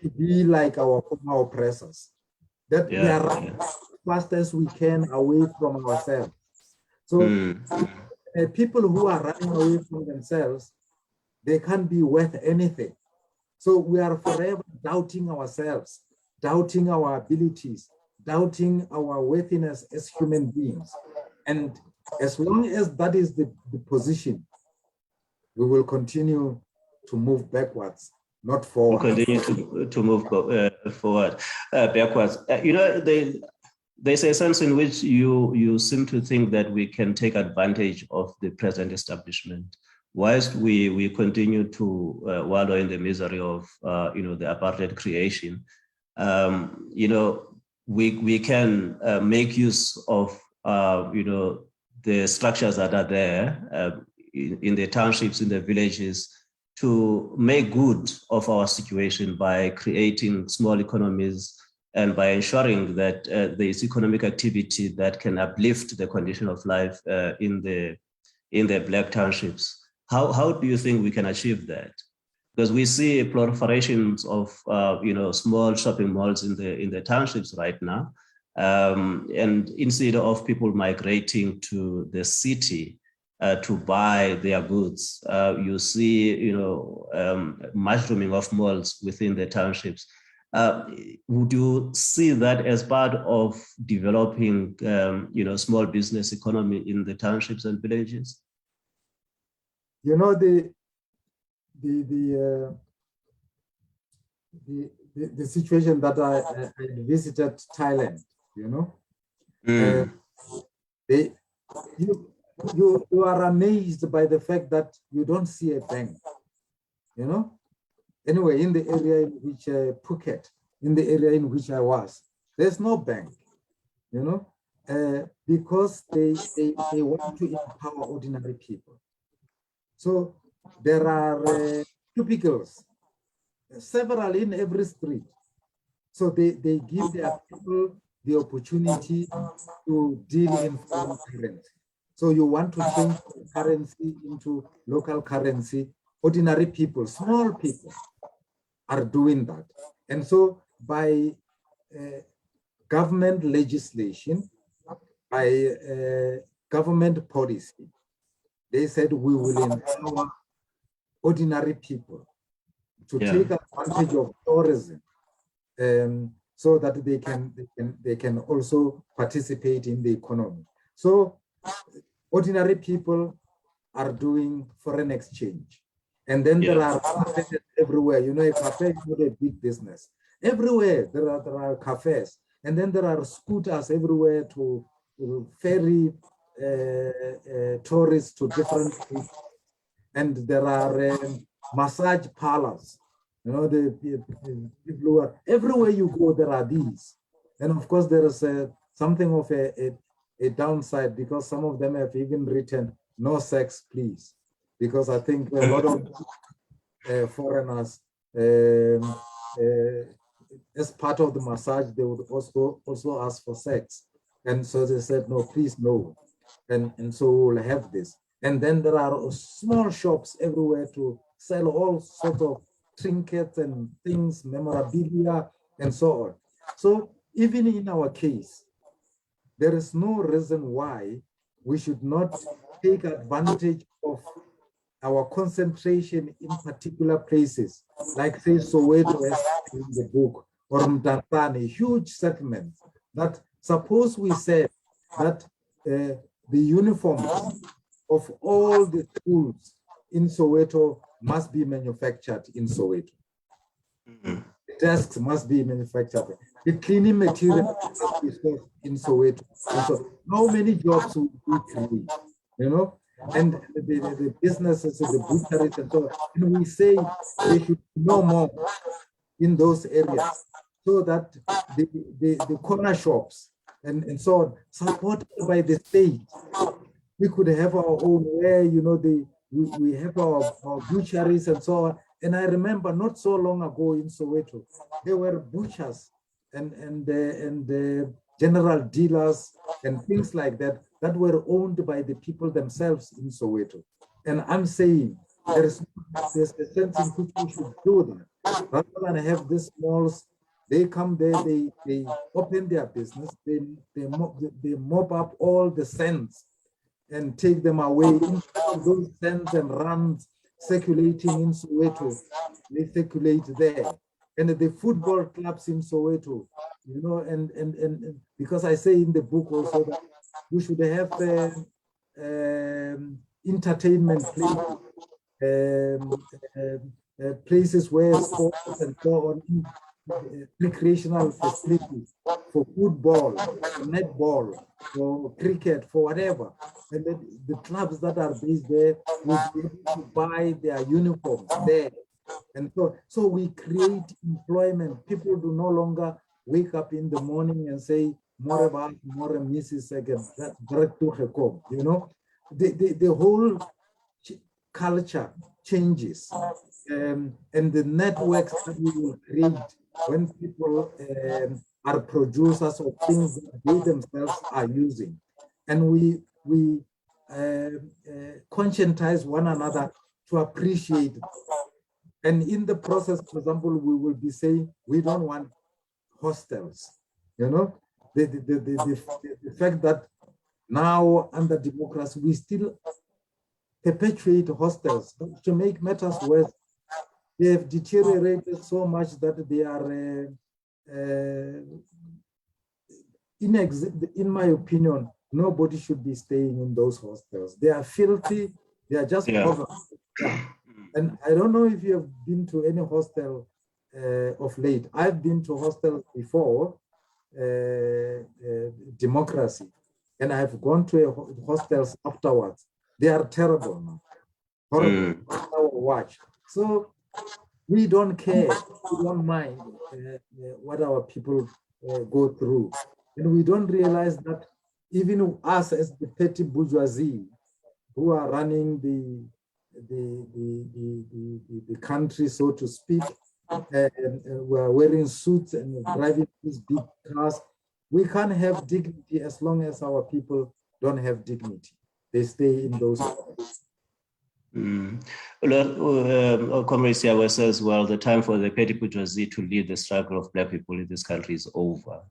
to be like our former oppressors. That we are running as fast as we can away from ourselves. So people who are running away from themselves, they can't be worth anything. So we are forever doubting ourselves, doubting our abilities, doubting our worthiness as human beings. And as long as that is the position, we will continue to move backwards, not forward. We'll continue to move forward, backwards. You know, there's a sense in which you seem to think that we can take advantage of the present establishment. Whilst we continue to wallow in the misery of the apartheid creation, we can make use of the structures that are there in the townships, in the villages, to make good of our situation by creating small economies and by ensuring that there is economic activity that can uplift the condition of life in the black townships. How do you think we can achieve that? Because we see proliferations of small shopping malls in the townships right now, and instead of people migrating to the city to buy their goods, you see mushrooming of malls within the townships. Would you see that as part of developing small business economy in the townships and villages? You know, the situation that I visited Thailand, you are amazed by the fact that you don't see a bank, Anyway, in the area in which Phuket, in the area in which I was, there's no bank, because they want to empower ordinary people. So there are cubicles, several in every street. So they give their people the opportunity to deal in foreign currency. So you want to change currency into local currency. Ordinary people, small people are doing that. And so by government legislation, by government policy, they said we will empower ordinary people to take advantage of tourism, so that they can also participate in the economy. So ordinary people are doing foreign exchange, and then there are cafes everywhere. A cafe is not a big business. Everywhere there are cafes, and then there are scooters everywhere to ferry tourists to different places. And there are massage parlors. The people who are everywhere you go, there are these. And of course, there is something of a downside, because some of them have even written no sex, please, because I think a lot of foreigners, as part of the massage, they would also ask for sex. And so they said, no, please, no. And so we'll have this. And then there are small shops everywhere to sell all sorts of trinkets and things, memorabilia, and so on. So even in our case, there is no reason why we should not take advantage of our concentration in particular places, like say Soweto as in the book, or Mtatani, huge settlements. That suppose we said that the uniforms of all the schools in Soweto must be manufactured in Soweto. The desks must be manufactured. The cleaning material must be sourced in Soweto. And so how many jobs would we create, you know? And the businesses, the butcheries and so on. And we say they should know more in those areas, so that the corner shops and so on, supported by the state, we could have our own, where, you know, we have our butcheries and so on. And I remember not so long ago in Soweto, there were butchers and general dealers and things like that that were owned by the people themselves in Soweto. And I'm saying there's a sense in which we should do that, rather than have these malls. They come there, they open their business, they mop up all the cents and take them away. Those cents and rands circulating in Soweto, they circulate there. And the football clubs in Soweto, you know, and because I say in the book also that we should have entertainment places where sports and so on, recreational facilities for football, for netball, for cricket, for whatever. And then the clubs that are based there will be able to buy their uniforms there. And so we create employment. People do no longer wake up in the morning and say, more about more Mrs. Second, you know, the whole culture changes. And the networks that we will create when people are producers of things that they themselves are using. And we conscientize one another to appreciate it. And in the process, for example, we will be saying, we don't want hostels, you know, the fact that now under democracy, we still perpetuate hostels. To make matters worse, they have deteriorated so much that they are, in my opinion, nobody should be staying in those hostels. They are filthy. They are just covered. Yeah. And I don't know if you have been to any hostel of late. I've been to hostels before democracy, and I've gone to hostels afterwards. They are terrible now. Horrible. Watch. So we don't care. We don't mind what our people go through, and we don't realize that even us as the petty bourgeoisie who are running the country, so to speak, we're wearing suits and driving these big cars. We can't have dignity as long as our people don't have dignity. They stay in those places. Comrade Siawe says, well, the time for the petty bourgeoisie to lead the struggle of Black people in this country is over.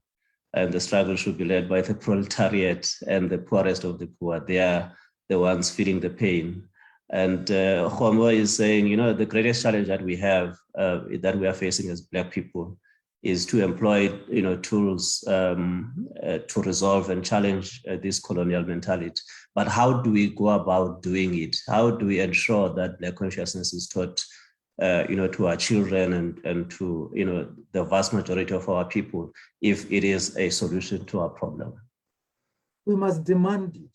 And the struggle should be led by the proletariat and the poorest of the poor. They are the ones feeling the pain. And Homo is saying, you know, the greatest challenge that we have, that we are facing as Black people, is to employ, you know, tools to resolve and challenge this colonial mentality. But how do we go about doing it? How do we ensure that Black consciousness is taught, you know, to our children and to, you know, the vast majority of our people, if it is a solution to our problem? We must demand it.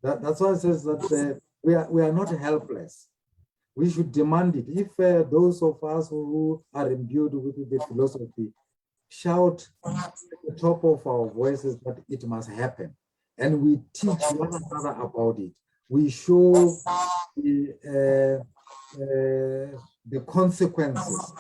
That's why it says that we are not helpless. We should demand it. If those of us who are imbued with the philosophy shout at the top of our voices that it must happen. And we teach one another about it. We show the consequences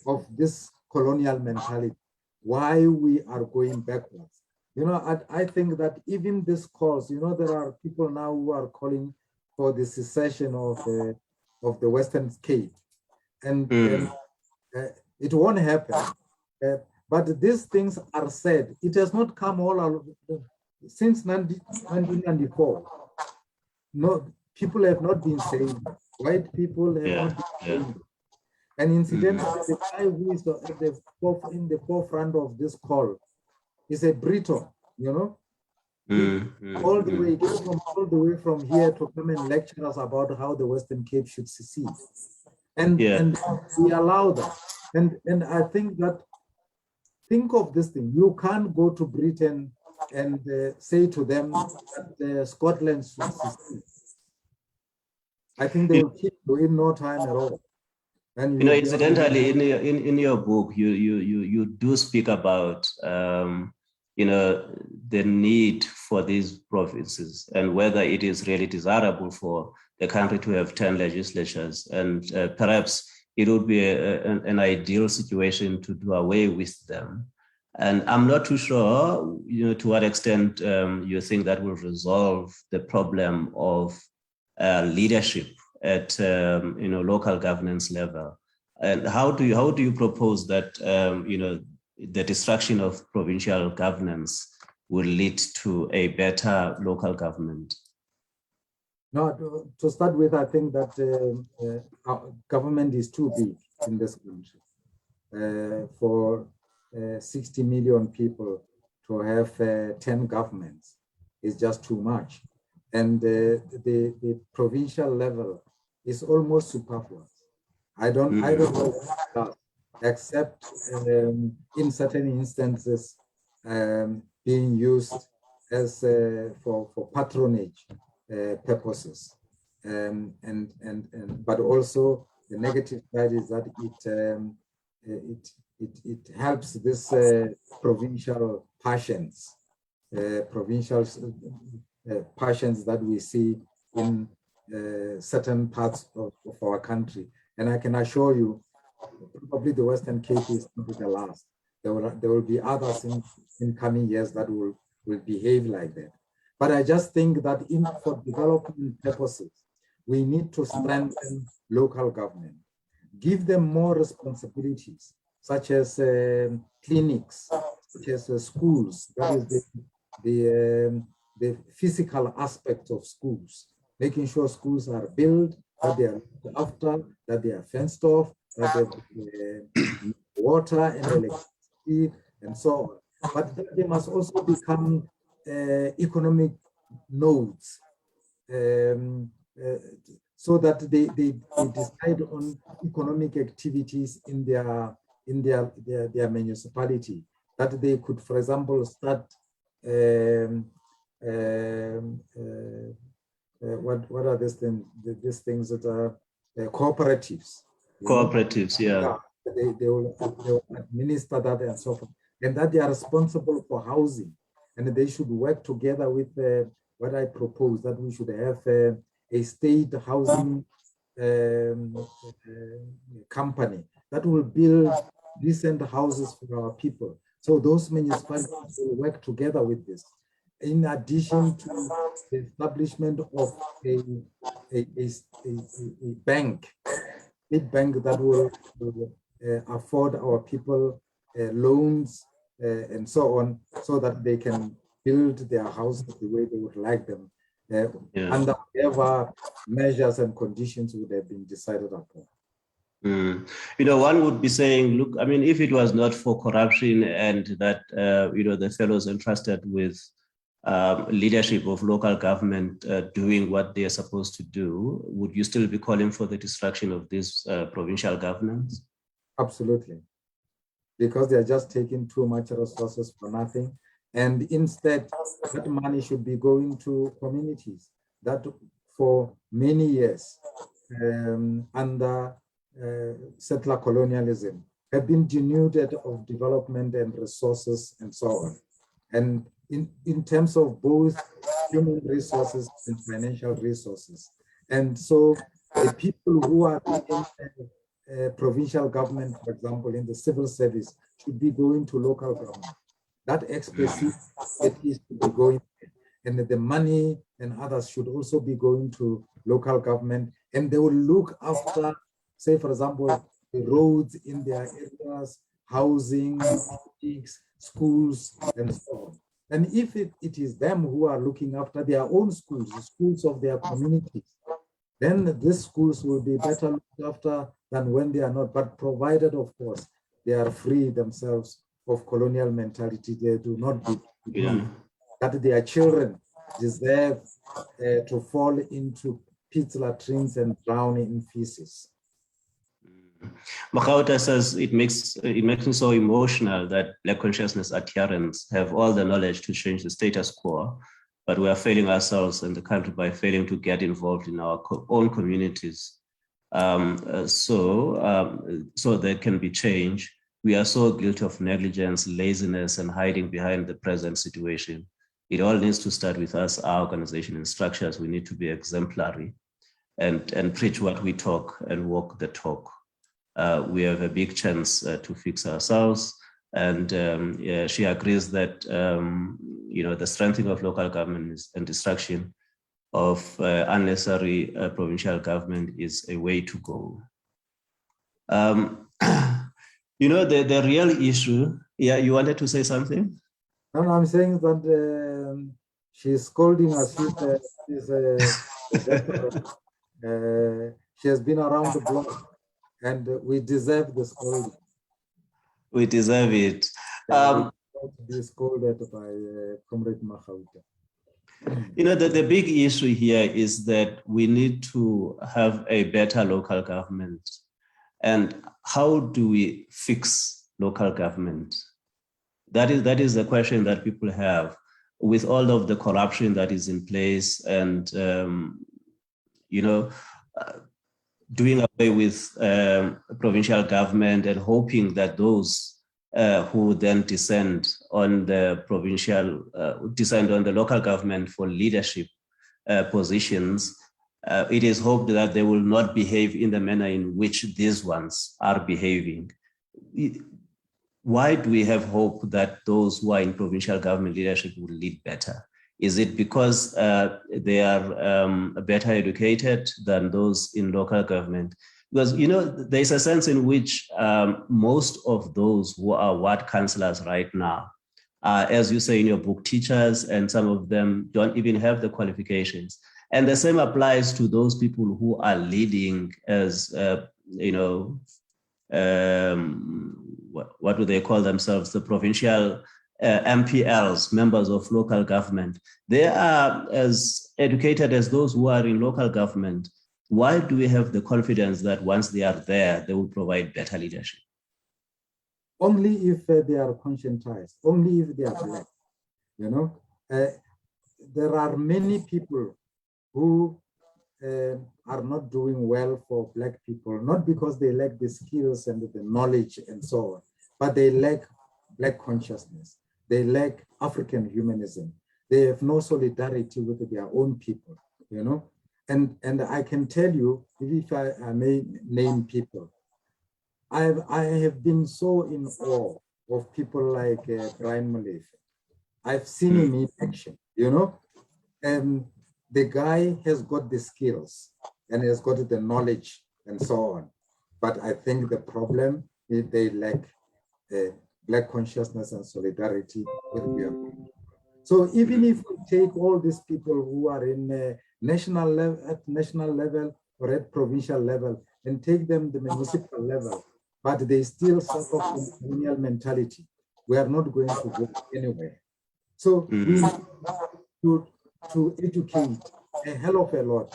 of this colonial mentality, why we are going backwards. You know, I think that even this calls, you know, there are people now who are calling for the secession of the Western Cape. And it won't happen. But these things are said. It has not come all out since 1994. No, people have not been saying, white people have not been saying. And incidentally, the guy who is in the forefront of this call is a Briton, you know. All the way from here to come and lecture us about how the Western Cape should secede. And we allow that. And I think that, think of this thing, you can't go to Britain and say to them that Scotland should secede. I think they will keep you in no time at all. And you know, incidentally, in your book, you do speak about you know, the need for these provinces and whether it is really desirable for the country to have 10 legislatures, and perhaps it would be an ideal situation to do away with them. And I'm not too sure, you know, to what extent you think that will resolve the problem of leadership at you know, local governance level. And how do you propose that you know, the destruction of provincial governance will lead to a better local government? No, to start with, I think that our government is too big in this country. For 60 million people to have 10 governments is just too much. And the provincial level is almost superfluous. I don't know that, except in certain instances being used as for patronage purposes, but also the negative side is that it helps this provincial passions, passions that we see in certain parts of our country. And I can assure you, probably the Western Cape is not the last. There will be others in coming years that will behave like that. But I just think that for development purposes, we need to strengthen local government, give them more responsibilities, such as clinics, such as schools. That is the physical aspect of schools, making sure schools are built, that they are looked after, that they are fenced off, that they have water and electricity and so on. But they must also become economic nodes, so that they decide on economic activities in their municipality, that they could, for example, start what are these things that are cooperatives? Cooperatives, yeah. They will administer that and so forth, and that they are responsible for housing, and they should work together with what I propose, that we should have a state housing company that will build decent houses for our people. So those municipalities will work together with this, in addition to the establishment of a bank, a bank that will afford our people loans and so on, so that they can build their houses the way they would like them, under whatever measures and conditions would have been decided upon. You know, one would be saying, look, I mean, if it was not for corruption and that, you know, the fellows entrusted with leadership of local government doing what they are supposed to do, would you still be calling for the destruction of these provincial governments? Absolutely. Because they're just taking too much resources for nothing. And instead, that money should be going to communities that for many years under settler colonialism have been denuded of development and resources and so on. And in terms of both human resources and financial resources. And so the people who are in provincial government, for example, in the civil service, should be going to local government. That expertise is to be going, and the money and others should also be going to local government, and they will look after, say, for example, the roads in their areas, housing, schools, and so on. And if it is them who are looking after their own schools, the schools of their communities, then these schools will be better looked after than when they are not, but provided, of course, they are free themselves of colonial mentality. They do not believe that their children deserve to fall into pit latrines and drown in feces. Makauta says it makes me so emotional that Black consciousness adherents have all the knowledge to change the status quo, but we are failing ourselves in the country by failing to get involved in our own communities. So there can be change. We are so guilty of negligence, laziness, and hiding behind the present situation. It all needs to start with us, our organization and structures. We need to be exemplary and preach what we talk and walk the talk. We have a big chance to fix ourselves. And she agrees that the strengthening of local government and destruction of unnecessary provincial government is a way to go. The real issue, you wanted to say something? No, I'm saying that she's scolding us. She has been around the block, and we deserve the scolding. We deserve it. To be scolded by Comrade Makauta. The big issue here is that we need to have a better local government. And how do we fix local government? That is the question that people have with all of the corruption that is in place and, doing away with provincial government and hoping that those who then descend on the local government for leadership positions, it is hoped that they will not behave in the manner in which these ones are behaving. Why do we have hope that those who are in provincial government leadership will lead better? Is it because they are better educated than those in local government? Because, there's a sense in which most of those who are ward councillors right now are, as you say in your book, teachers, and some of them don't even have the qualifications. And the same applies to those people who are leading as, what do they call themselves? The provincial MPLs, members of local government. They are as educated as those who are in local government. Why do we have the confidence that once they are there, they will provide better leadership? Only if they are conscientized, only if they are Black. There are many people who are not doing well for Black people, not because they lack the skills and the knowledge and so on, but they lack Black consciousness. They lack African humanism. They have no solidarity with their own people, And I can tell you, if I may name people, I have been so in awe of people like Brian Molefe. I've seen him in action, and the guy has got the skills and has got the knowledge and so on. But I think the problem is they lack Black consciousness and solidarity with their people. So even if we take all these people who are in national level or at provincial level and take them to the municipal level, but they still suffer from colonial mentality, we are not going to go anywhere. So we need to educate a hell of a lot.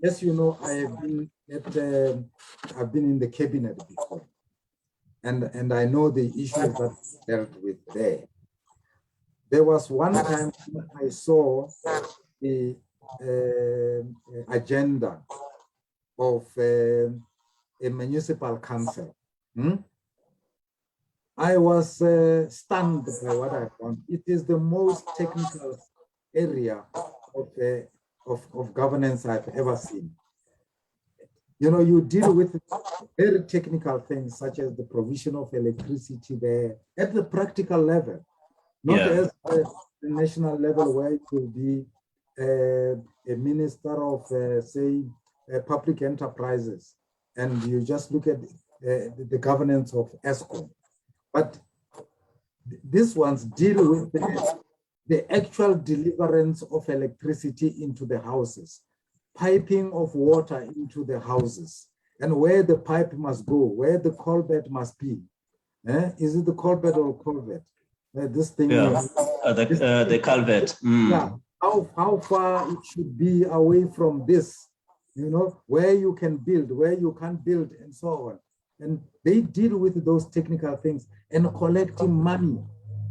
As you know, I've been in the cabinet before, and I know the issues that dealt with there. There was one time I saw the agenda of a municipal council, Hmm? I was stunned by what I found. It is the most technical area of governance I've ever seen. You know, you deal with very technical things such as the provision of electricity there at the practical level, not Yeah. as the national level where it will be a minister of, say, public enterprises, and you just look at the governance of ESCOM. But these ones deal with the actual deliverance of electricity into the houses, piping of water into the houses, and where the pipe must go, where the culvert must be. Is it the culvert or culvert? This thing. Yeah. The culvert. Yeah. How far it should be away from this, you know, where you can build, where you can't build, and so on. And they deal with those technical things and collecting money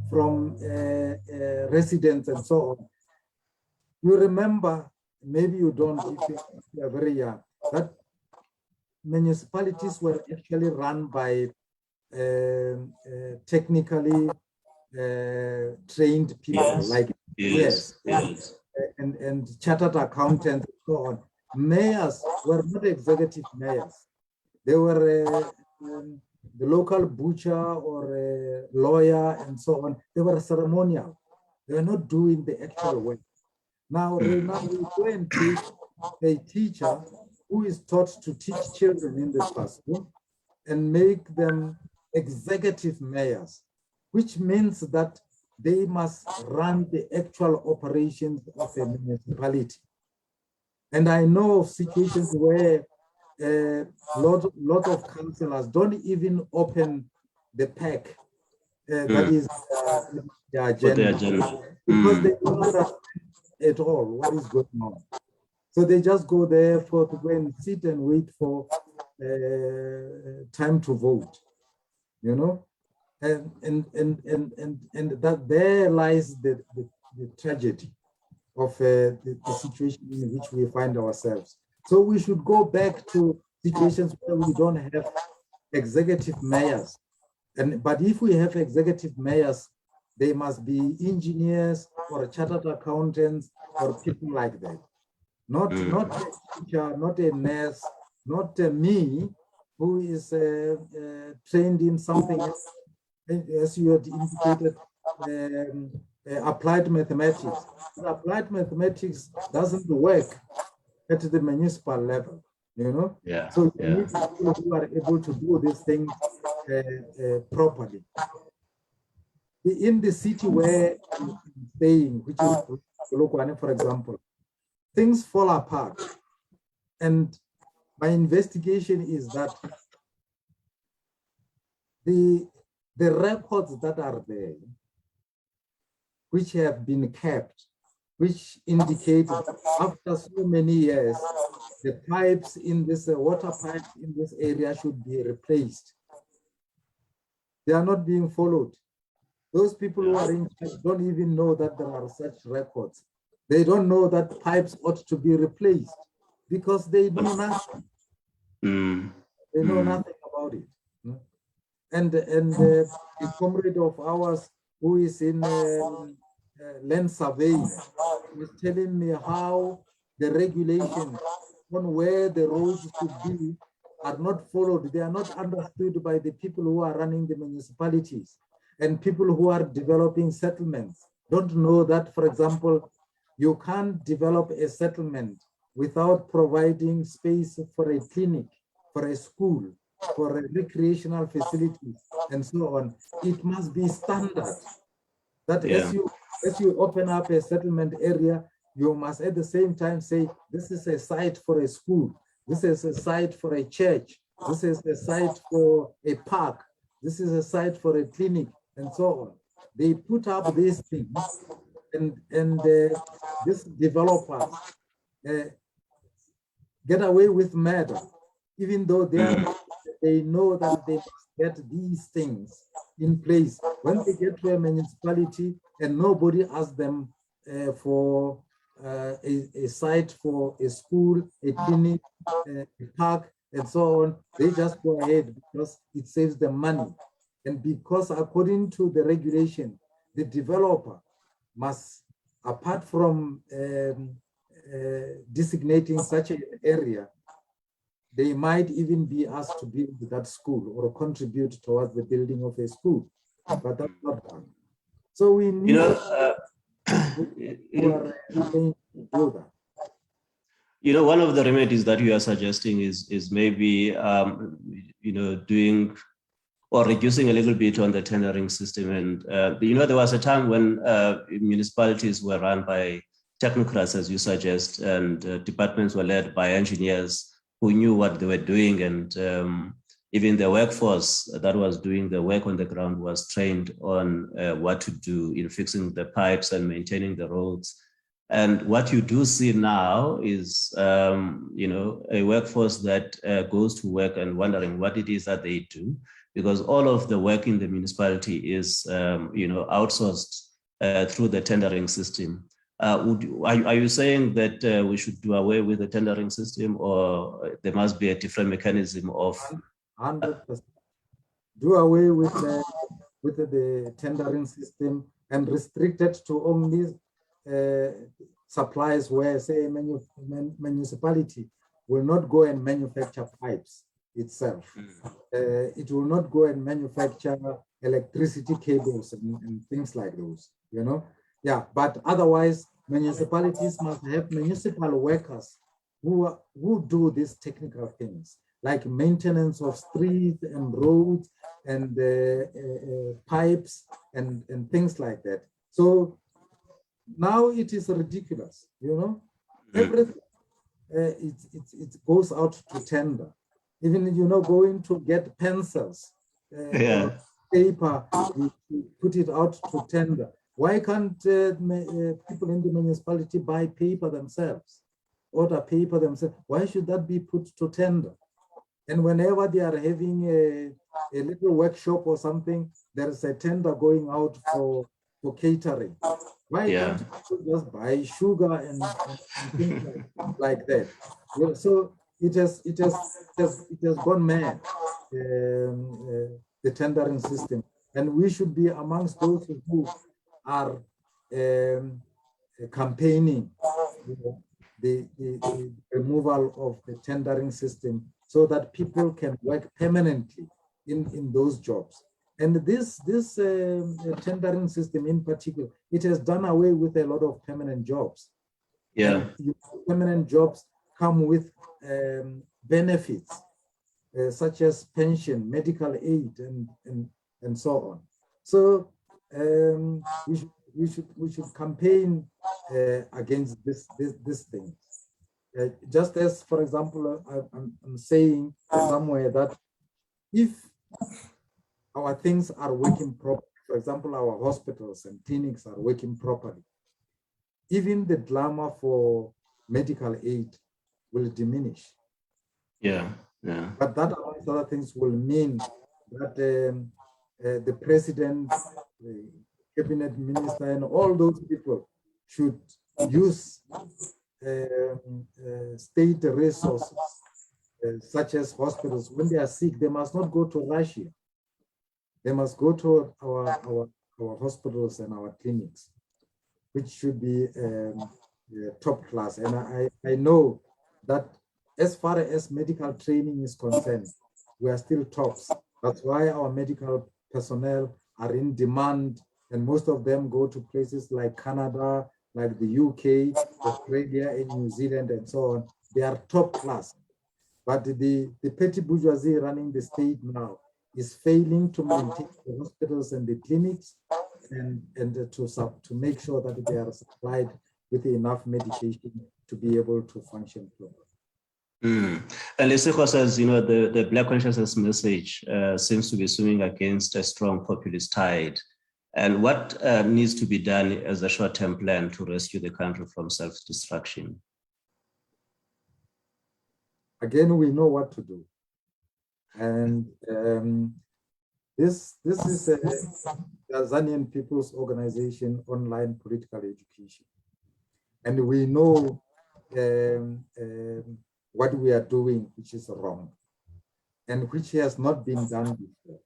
from residents and so on. You remember, maybe you don't, if you are very young, that municipalities were actually run by technically trained people, Yes. like Yes. Yes. and chartered accountants and so on. Mayors were not executive mayors. They were the local butcher or a lawyer and so on. They were ceremonial. They were not doing the actual work. Now we go and take a teacher who is taught to teach children in the classroom and make them executive mayors, which means that they must run the actual operations of a municipality. And I know of situations where a lot of councillors don't even open the pack that is the agenda, because they don't understand at all what is going on. So they just go there to go and sit and wait for time to vote, you know, and that there lies the tragedy of the situation in which we find ourselves. So we should go back to situations where we don't have executive mayors. But if we have executive mayors, they must be engineers or chartered accountants or people like that. Not a teacher, not a nurse, not me, who is trained in something else, as you had indicated, applied mathematics. Applied mathematics doesn't work at the municipal level, you know? Yeah. So you need people who are able to do these things properly. In the city where I'm staying, which is Polokwane, for example, things fall apart. And my investigation is that the records that are there, which have been kept, which indicate that after so many years, the pipes in this water pipes in this area should be replaced. They are not being followed. Those people who are in charge don't even know that there are such records. They don't know that pipes ought to be replaced because they know nothing. They know nothing about it. And a comrade of ours who is in land surveying was telling me how the regulations on where the roads should be are not followed. They are not understood by the people who are running the municipalities, and people who are developing settlements don't know that, for example, you can't develop a settlement without providing space for a clinic, for a school, for recreational facilities, and so on. It must be standard that as you open up a settlement area, you must at the same time say, this is a site for a school, this is a site for a church, this is a site for a park, this is a site for a clinic, and so on. They put up these things, and these developers get away with murder, even though they know that they must get these things in place. When they get to a municipality and nobody asks them for a site for a school, a clinic, a park, and so on. They just go ahead because it saves them money. And because according to the regulation, the developer must, apart from designating such an area, they might even be asked to build that school or contribute towards the building of a school, but that's not done. So we need who are trained to do that. One of the remedies that you are suggesting is maybe, doing or reducing a little bit on the tendering system. And, there was a time when municipalities were run by technocrats, as you suggest, and departments were led by engineers who knew what they were doing. And even the workforce that was doing the work on the ground was trained on what to do in fixing the pipes and maintaining the roads. And what you do see now is, a workforce that goes to work and wondering what it is that they do, because all of the work in the municipality is, outsourced through the tendering system. Are you saying that we should do away with the tendering system, or there must be a different mechanism of 100%. Do away with the tendering system and restrict it to only supplies where, say, a municipality will not go and manufacture pipes itself. It will not go and manufacture electricity cables and things like those, Yeah, but otherwise, municipalities must have municipal workers who do these technical things, like maintenance of streets and roads and pipes and things like that. So now it is ridiculous, Everything it goes out to tender. Even going to get pencils, or paper, we put it out to tender. Why can't people in the municipality buy paper themselves, order paper themselves? Why should that be put to tender? And whenever they are having a little workshop or something, there is a tender going out for catering. Why can't you just buy sugar and things like that? So it has gone mad, the tendering system, and we should be amongst those who are campaigning the removal of the tendering system so that people can work permanently in those jobs. And this tendering system in particular, it has done away with a lot of permanent jobs. Yeah. And permanent jobs come with benefits such as pension, medical aid, and so on. So we should campaign against this thing. Just as, for example, I'm saying somewhere that if our things are working properly, for example, our hospitals and clinics are working properly, even the glamour for medical aid will diminish. Yeah. But that, amongst other things, will mean that the president, the cabinet minister, and all those people should use state resources, such as hospitals. When they are sick, they must not go to Russia. They must go to our hospitals and our clinics, which should be top class. And I know that as far as medical training is concerned, we are still tops. That's why our medical personnel are in demand, and most of them go to places like Canada, like the UK, Australia, and New Zealand, and so on. They are top class. But the petty bourgeoisie running the state now is failing to maintain the hospitals and the clinics and to make sure that they are supplied with enough medication to be able to function properly. And Lesego says, the Black consciousness message seems to be swimming against a strong populist tide. And what needs to be done as a short-term plan to rescue the country from self-destruction? Again, we know what to do. And this is a Tanzanian People's Organization online political education. And we know what we are doing, which is wrong. and which has not been done before.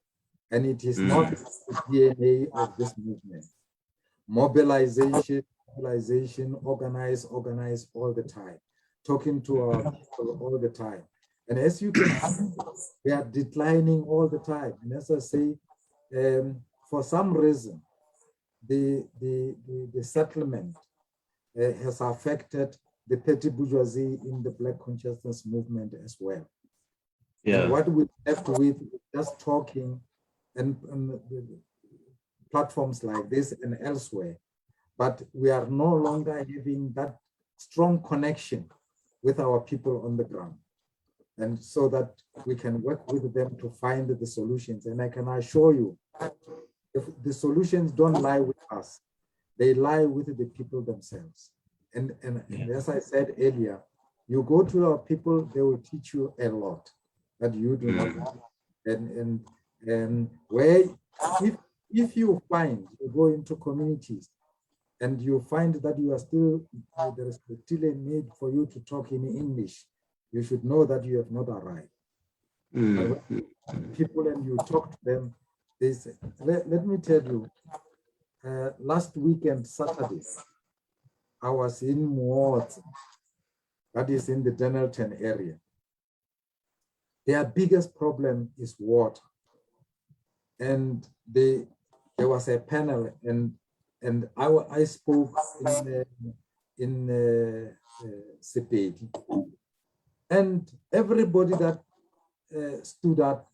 And it is not the DNA of this movement. Mobilization, organize all the time, talking to our people all the time. And as you can see, we are declining all the time. And as I say, for some reason, the settlement has affected the petty bourgeoisie in the Black consciousness movement as well. Yeah. And what we're left with is just talking and platforms like this and elsewhere, but we are no longer having that strong connection with our people on the ground. And so that we can work with them to find the solutions. And I can assure you, if the solutions don't lie with us, they lie with the people themselves. And as I said earlier, you go to our people, they will teach you a lot that you do not know. And where, if you find, you go into communities and you find that you are still, there is still a need for you to talk in English, you should know that you have not arrived. People and you talk to them, they say, let me tell you, last weekend, Saturday, I was in Muot, that is in the Denelton area. Their biggest problem is water. And there was a panel, and I spoke in Sepedi. And everybody that stood up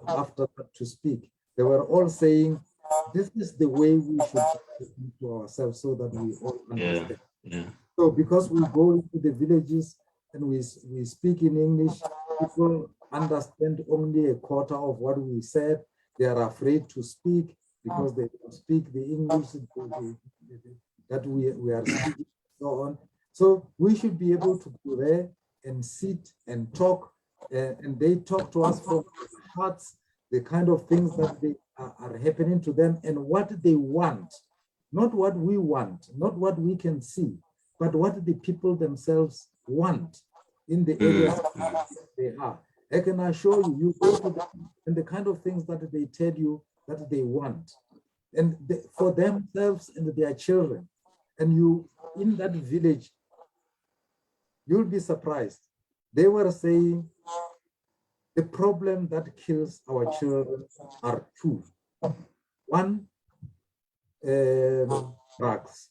after to speak, they were all saying, this is the way we should listen to ourselves so that we all understand. Yeah. So because we go into the villages and we speak in English, people understand only a quarter of what we said. They are afraid to speak because they don't speak the English that we are speaking and so on. So we should be able to go there and sit and talk, and they talk to us from their hearts, the kind of things that they are happening to them and what they want, not what we want, not what we can see, but what the people themselves want in the areas they are. I can assure you, you go to them and the kind of things that they tell you that they want, and for themselves and their children. And you, in that village, you'll be surprised. They were saying the problem that kills our children are two. One, drugs,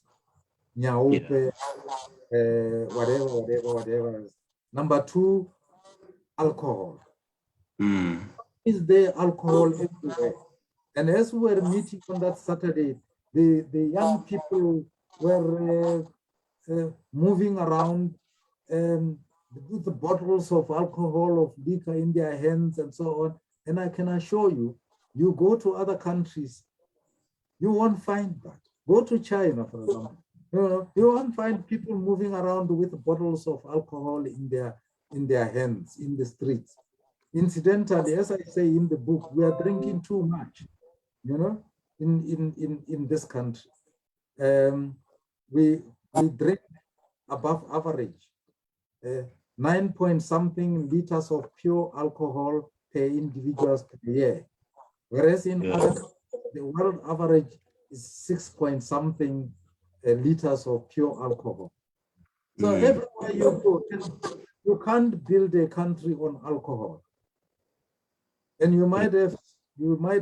nyaupe, whatever. Number two, alcohol. Is there alcohol everywhere? And as we were meeting on that Saturday, the young people were moving around with the bottles of alcohol, of liquor in their hands and so on. And I can assure you, you go to other countries, you won't find that. Go to China, for example. You won't find people moving around with bottles of alcohol in their hands in the streets. Incidentally, as I say in the book, we are drinking too much, in this country. We drink above average, 9-point-something liters of pure alcohol per individuals per year, whereas in other, the world average is 6-point-something liters of pure alcohol. So everywhere you go, you can't build a country on alcohol. And you might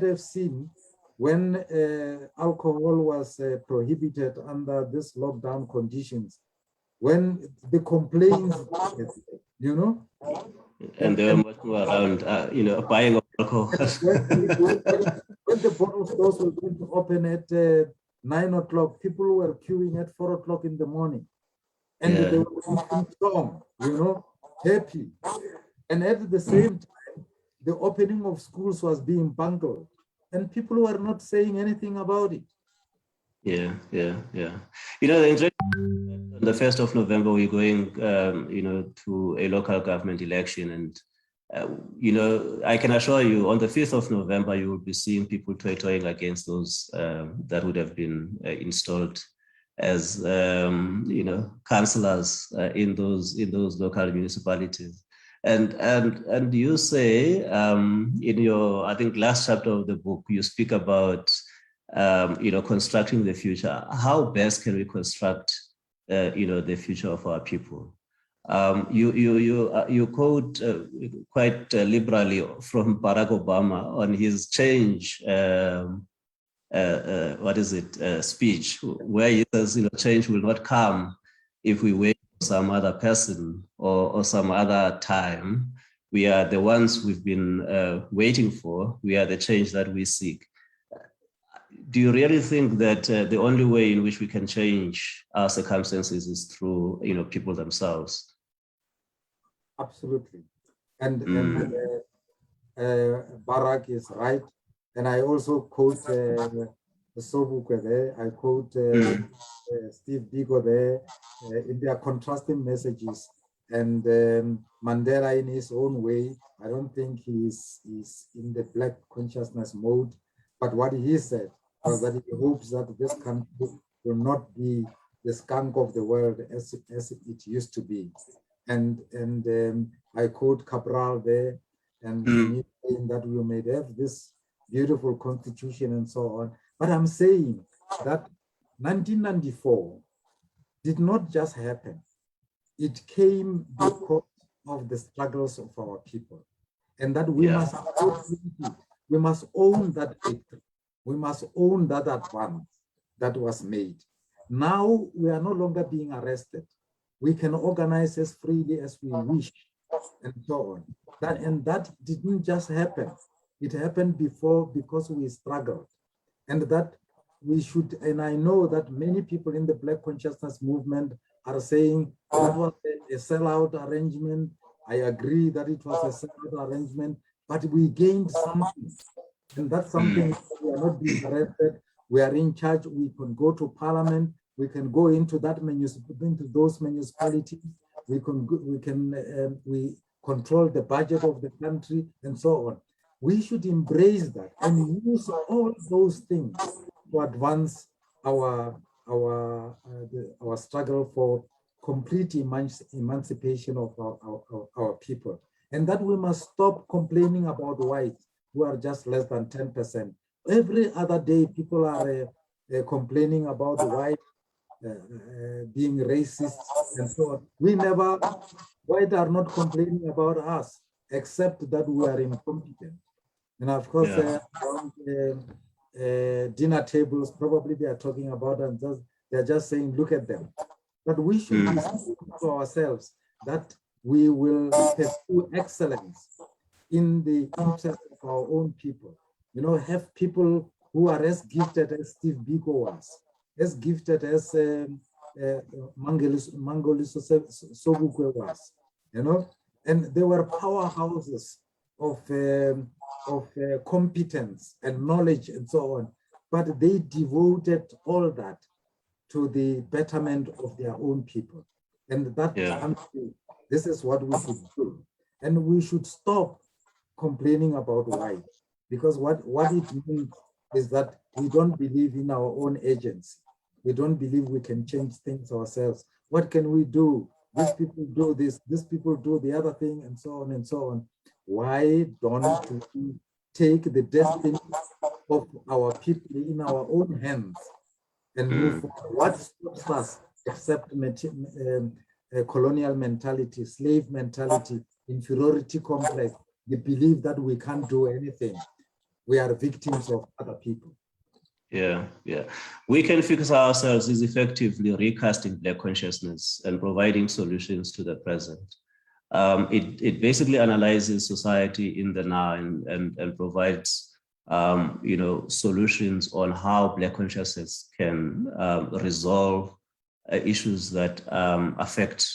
have seen when alcohol was prohibited under this lockdown conditions, when the complaints, and they were much more around, buying of alcohol. when the bottle stores were going to open at 9 o'clock, people were queuing at 4 o'clock in the morning, and they were in song, happy. And at the same time, the opening of schools was being bungled, and people were not saying anything about it. Yeah. On the 1st of November, we're going, to a local government election. And, I can assure you on the 5th of November, you will be seeing people toying against those that would have been installed as, councillors in those local municipalities. And you say in your, I think, last chapter of the book, you speak about constructing the future. How best can we construct the future of our people? You quote quite liberally from Barack Obama on his change. Speech, where he says, change will not come if we wait for some other person or some other time. We are the ones we've been waiting for. We are the change that we seek. Do you really think that the only way in which we can change our circumstances is through, people themselves? Absolutely. And Barack is right. And I also quote Sobukwe there. I quote Steve Biko there in their contrasting messages. And Mandela, in his own way, I don't think he's in the black consciousness mode. But what he said was that he hopes that this country will not be the skunk of the world as it used to be. And I quote Cabral there, and he's saying that we may have this beautiful constitution and so on. But I'm saying that 1994 did not just happen. It came because of the struggles of our people, and that we must own that victory. We must own that advance that was made. Now we are no longer being arrested. We can organize as freely as we wish, and so on. That didn't just happen. It happened before because we struggled. And that we should, and I know that many people in the Black Consciousness Movement are saying that was a sellout arrangement. I agree that it was a sellout arrangement, but we gained something. And that's something we are not being arrested. We are in charge. We can go to parliament. We can go into those municipalities. We control the budget of the country and so on. We should embrace that and use all those things to advance our struggle for complete emancipation of our people. And that we must stop complaining about whites who are just less than 10%. Every other day, people are complaining about the white being racist and so on. White are not complaining about us, except that we are incompetent. And of course, around dinner tables, probably they are talking about, and they're just saying, look at them. But we should be saying to ourselves that we will pursue excellence in the interest of our own people. Have people who are as gifted as Steve Biko was, as gifted as Mangoliso Sobukwe was, and they were powerhouses of competence and knowledge and so on, but they devoted all that to the betterment of their own people. And that this is what we should do. And we should stop complaining about white, because what it means is that we don't believe in our own agency. We don't believe we can change things ourselves. What can we do? These people do this, these people do the other thing, and so on and so on. Why don't we take the destiny of our people in our own hands and move forward? What stops us except colonial mentality, slave mentality, inferiority complex, the belief that we can't do anything? We are victims of other people. Yeah. We can fix ourselves is effectively recasting Black consciousness and providing solutions to the present. It basically analyzes society in the now and provides solutions on how Black consciousness can resolve issues that affect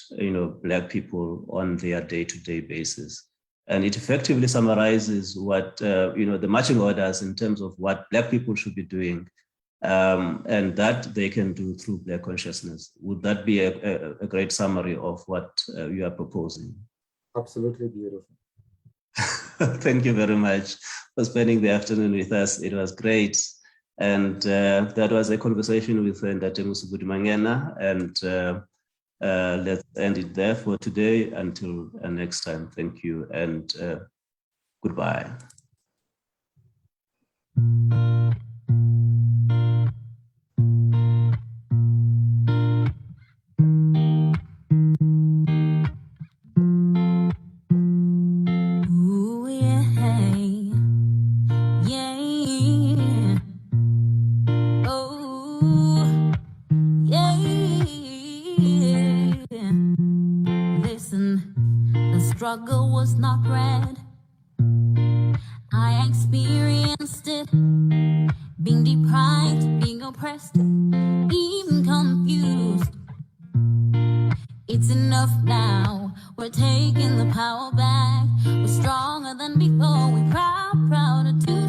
Black people on their day-to-day basis. And it effectively summarizes what the marching orders in terms of what Black people should be doing, and that they can do through Black consciousness. Would that be a great summary of what you are proposing? Absolutely beautiful. Thank you very much for spending the afternoon with us. It was great. And that was a conversation with Cde Mosibudi Mangena. And Let's end it there for today. Until next time, thank you and goodbye. Ooh, yeah, yeah. Oh, yeah. Listen, the struggle was not red. I experienced it, being deprived, being oppressed, even confused. It's enough now. We're taking the power back. We're stronger than before. We're proud, prouder to